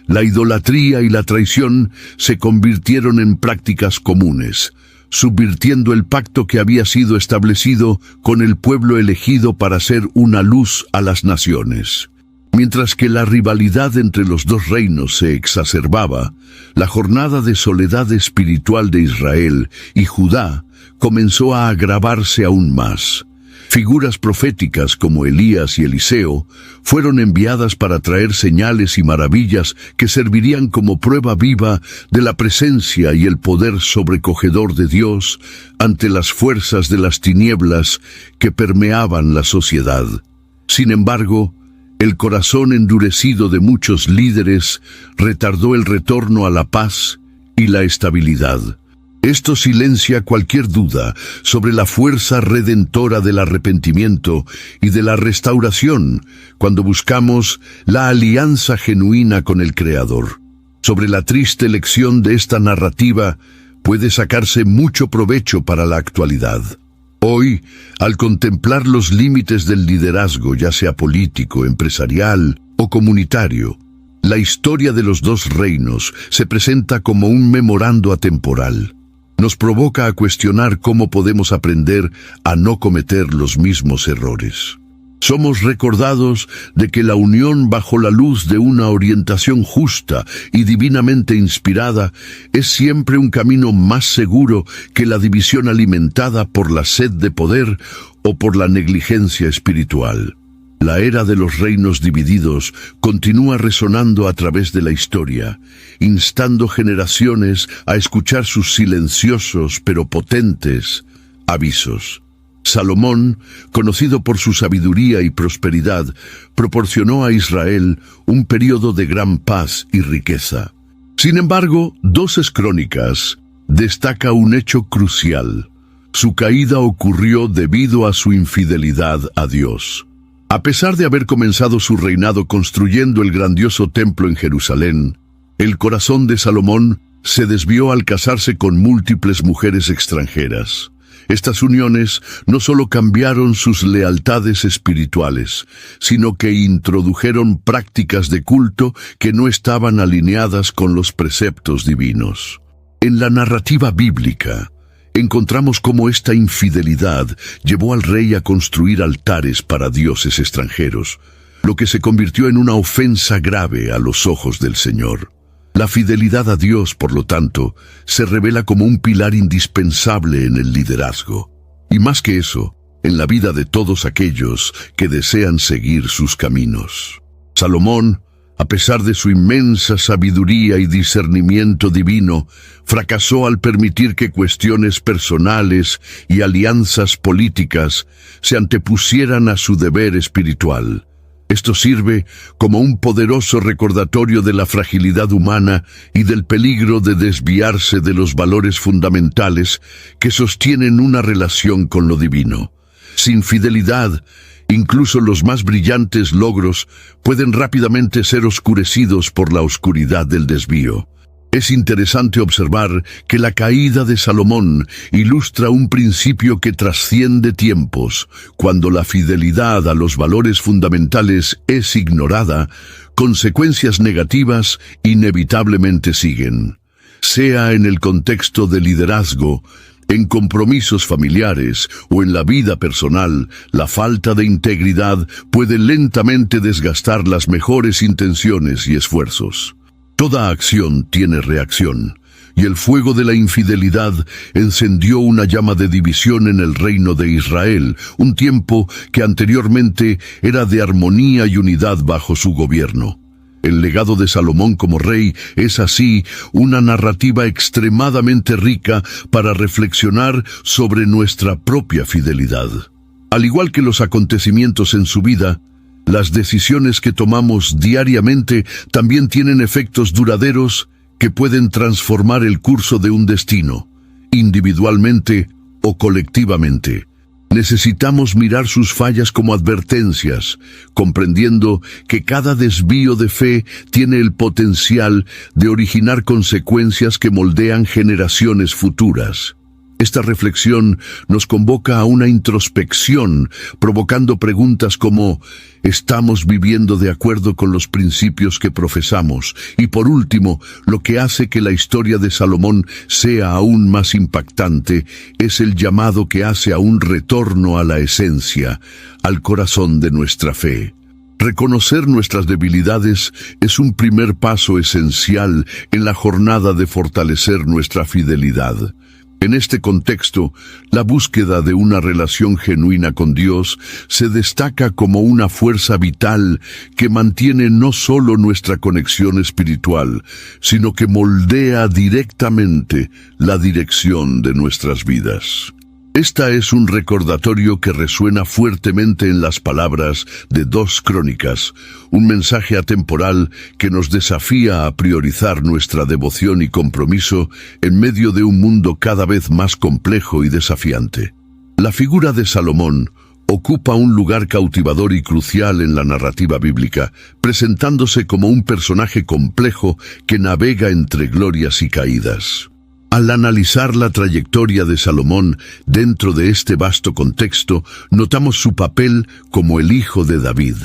La idolatría y la traición se convirtieron en prácticas comunes, subvirtiendo el pacto que había sido establecido con el pueblo elegido para ser una luz a las naciones. Mientras que la rivalidad entre los 2 reinos se exacerbaba, la jornada de soledad espiritual de Israel y Judá comenzó a agravarse aún más. Figuras proféticas como Elías y Eliseo fueron enviadas para traer señales y maravillas que servirían como prueba viva de la presencia y el poder sobrecogedor de Dios ante las fuerzas de las tinieblas que permeaban la sociedad. Sin embargo, el corazón endurecido de muchos líderes retardó el retorno a la paz y la estabilidad. Esto silencia cualquier duda sobre la fuerza redentora del arrepentimiento y de la restauración cuando buscamos la alianza genuina con el Creador. Sobre la triste lección de esta narrativa puede sacarse mucho provecho para la actualidad. Hoy, al contemplar los límites del liderazgo, ya sea político, empresarial o comunitario, la historia de los 2 reinos se presenta como un memorando atemporal. Nos provoca a cuestionar cómo podemos aprender a no cometer los mismos errores. Somos recordados de que la unión bajo la luz de una orientación justa y divinamente inspirada es siempre un camino más seguro que la división alimentada por la sed de poder o por la negligencia espiritual. La era de los reinos divididos continúa resonando a través de la historia, instando generaciones a escuchar sus silenciosos pero potentes avisos. Salomón, conocido por su sabiduría y prosperidad, proporcionó a Israel un período de gran paz y riqueza. Sin embargo, 2 Crónicas destaca un hecho crucial. Su caída ocurrió debido a su infidelidad a Dios. A pesar de haber comenzado su reinado construyendo el grandioso templo en Jerusalén, el corazón de Salomón se desvió al casarse con múltiples mujeres extranjeras. Estas uniones no solo cambiaron sus lealtades espirituales, sino que introdujeron prácticas de culto que no estaban alineadas con los preceptos divinos. En la narrativa bíblica, encontramos cómo esta infidelidad llevó al rey a construir altares para dioses extranjeros, lo que se convirtió en una ofensa grave a los ojos del Señor. La fidelidad a Dios, por lo tanto, se revela como un pilar indispensable en el liderazgo. Y más que eso, en la vida de todos aquellos que desean seguir sus caminos. Salomón, a pesar de su inmensa sabiduría y discernimiento divino, fracasó al permitir que cuestiones personales y alianzas políticas se antepusieran a su deber espiritual. Esto sirve como un poderoso recordatorio de la fragilidad humana y del peligro de desviarse de los valores fundamentales que sostienen una relación con lo divino. Sin fidelidad, incluso los más brillantes logros pueden rápidamente ser oscurecidos por la oscuridad del desvío. Es interesante observar que la caída de Salomón ilustra un principio que trasciende tiempos. Cuando la fidelidad a los valores fundamentales es ignorada, consecuencias negativas inevitablemente siguen. Sea en el contexto de liderazgo, en compromisos familiares o en la vida personal, la falta de integridad puede lentamente desgastar las mejores intenciones y esfuerzos. Toda acción tiene reacción, y el fuego de la infidelidad encendió una llama de división en el reino de Israel, un tiempo que anteriormente era de armonía y unidad bajo su gobierno. El legado de Salomón como rey es así una narrativa extremadamente rica para reflexionar sobre nuestra propia fidelidad. Al igual que los acontecimientos en su vida, las decisiones que tomamos diariamente también tienen efectos duraderos que pueden transformar el curso de un destino, individualmente o colectivamente. Necesitamos mirar sus fallas como advertencias, comprendiendo que cada desvío de fe tiene el potencial de originar consecuencias que moldean generaciones futuras. Esta reflexión nos convoca a una introspección, provocando preguntas como: ¿estamos viviendo de acuerdo con los principios que profesamos? Y por último, lo que hace que la historia de Salomón sea aún más impactante es el llamado que hace a un retorno a la esencia, al corazón de nuestra fe. Reconocer nuestras debilidades es un primer paso esencial en la jornada de fortalecer nuestra fidelidad. En este contexto, la búsqueda de una relación genuina con Dios se destaca como una fuerza vital que mantiene no solo nuestra conexión espiritual, sino que moldea directamente la dirección de nuestras vidas. Esta es un recordatorio que resuena fuertemente en las palabras de 2 Crónicas, un mensaje atemporal que nos desafía a priorizar nuestra devoción y compromiso en medio de un mundo cada vez más complejo y desafiante. La figura de Salomón ocupa un lugar cautivador y crucial en la narrativa bíblica, presentándose como un personaje complejo que navega entre glorias y caídas. Al analizar la trayectoria de Salomón dentro de este vasto contexto, notamos su papel como el hijo de David,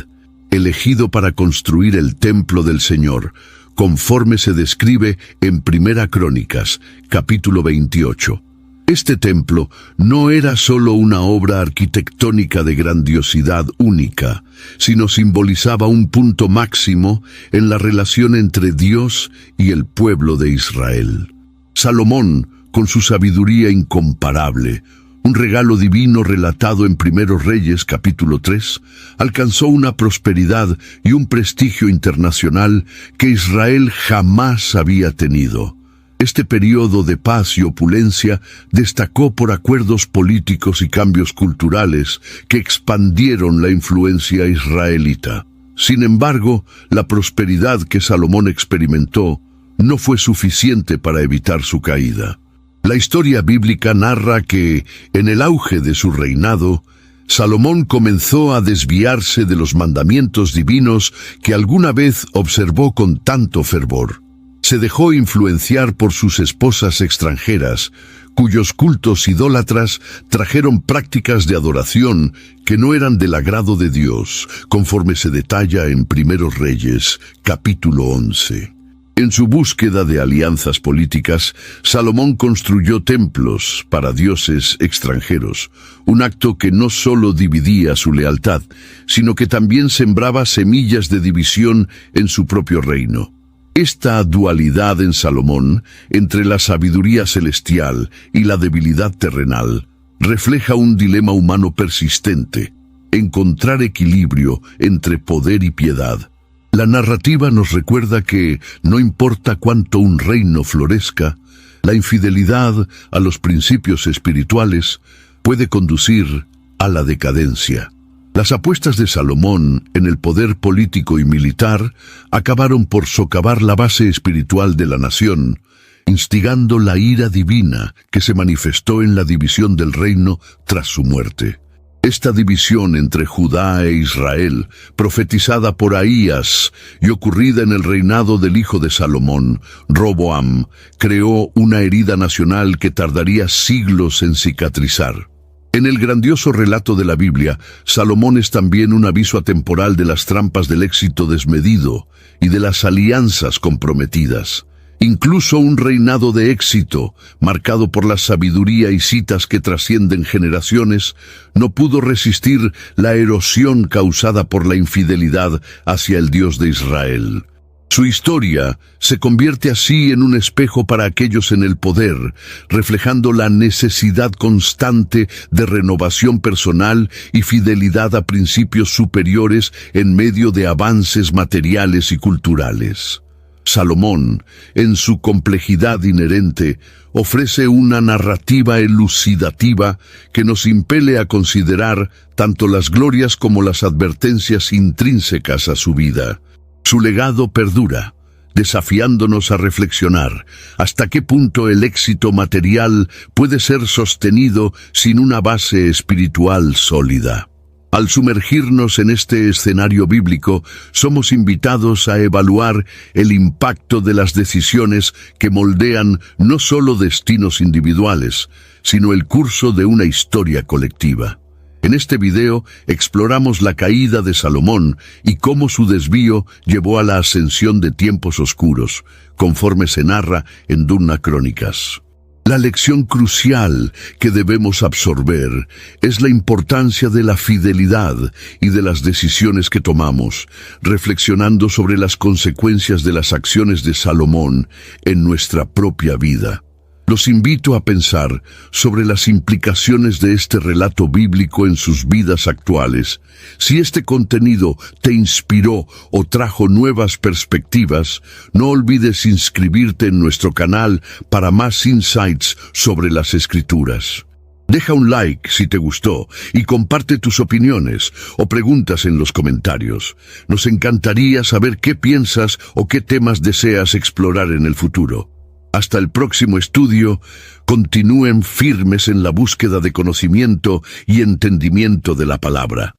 elegido para construir el templo del Señor, conforme se describe en 1 Crónicas, capítulo 28. Este templo no era solo una obra arquitectónica de grandiosidad única, sino simbolizaba un punto máximo en la relación entre Dios y el pueblo de Israel. Salomón, con su sabiduría incomparable, un regalo divino relatado en 1 Reyes capítulo 3, alcanzó una prosperidad y un prestigio internacional que Israel jamás había tenido. Este periodo de paz y opulencia destacó por acuerdos políticos y cambios culturales que expandieron la influencia israelita. Sin embargo, la prosperidad que Salomón experimentó no fue suficiente para evitar su caída. La historia bíblica narra que, en el auge de su reinado, Salomón comenzó a desviarse de los mandamientos divinos que alguna vez observó con tanto fervor. Se dejó influenciar por sus esposas extranjeras, cuyos cultos idólatras trajeron prácticas de adoración que no eran del agrado de Dios, conforme se detalla en Primeros Reyes, capítulo 11. En su búsqueda de alianzas políticas, Salomón construyó templos para dioses extranjeros, un acto que no solo dividía su lealtad, sino que también sembraba semillas de división en su propio reino. Esta dualidad en Salomón, entre la sabiduría celestial y la debilidad terrenal, refleja un dilema humano persistente: encontrar equilibrio entre poder y piedad. La narrativa nos recuerda que, no importa cuánto un reino florezca, la infidelidad a los principios espirituales puede conducir a la decadencia. Las apuestas de Salomón en el poder político y militar acabaron por socavar la base espiritual de la nación, instigando la ira divina que se manifestó en la división del reino tras su muerte. Esta división entre Judá e Israel, profetizada por Ahías y ocurrida en el reinado del hijo de Salomón, Roboam, creó una herida nacional que tardaría siglos en cicatrizar. En el grandioso relato de la Biblia, Salomón es también un aviso atemporal de las trampas del éxito desmedido y de las alianzas comprometidas. Incluso un reinado de éxito, marcado por la sabiduría y citas que trascienden generaciones, no pudo resistir la erosión causada por la infidelidad hacia el Dios de Israel. Su historia se convierte así en un espejo para aquellos en el poder, reflejando la necesidad constante de renovación personal y fidelidad a principios superiores en medio de avances materiales y culturales. Salomón, en su complejidad inherente, ofrece una narrativa elucidativa que nos impele a considerar tanto las glorias como las advertencias intrínsecas a su vida. Su legado perdura, desafiándonos a reflexionar hasta qué punto el éxito material puede ser sostenido sin una base espiritual sólida. Al sumergirnos en este escenario bíblico, somos invitados a evaluar el impacto de las decisiones que moldean no solo destinos individuales, sino el curso de una historia colectiva. En este video exploramos la caída de Salomón y cómo su desvío llevó a la ascensión de tiempos oscuros, conforme se narra en Duna Crónicas. La lección crucial que debemos absorber es la importancia de la fidelidad y de las decisiones que tomamos, reflexionando sobre las consecuencias de las acciones de Salomón en nuestra propia vida. Los invito a pensar sobre las implicaciones de este relato bíblico en sus vidas actuales. Si este contenido te inspiró o trajo nuevas perspectivas, no olvides inscribirte en nuestro canal para más insights sobre las Escrituras. Deja un like si te gustó y comparte tus opiniones o preguntas en los comentarios. Nos encantaría saber qué piensas o qué temas deseas explorar en el futuro. Hasta el próximo estudio, continúen firmes en la búsqueda de conocimiento y entendimiento de la palabra.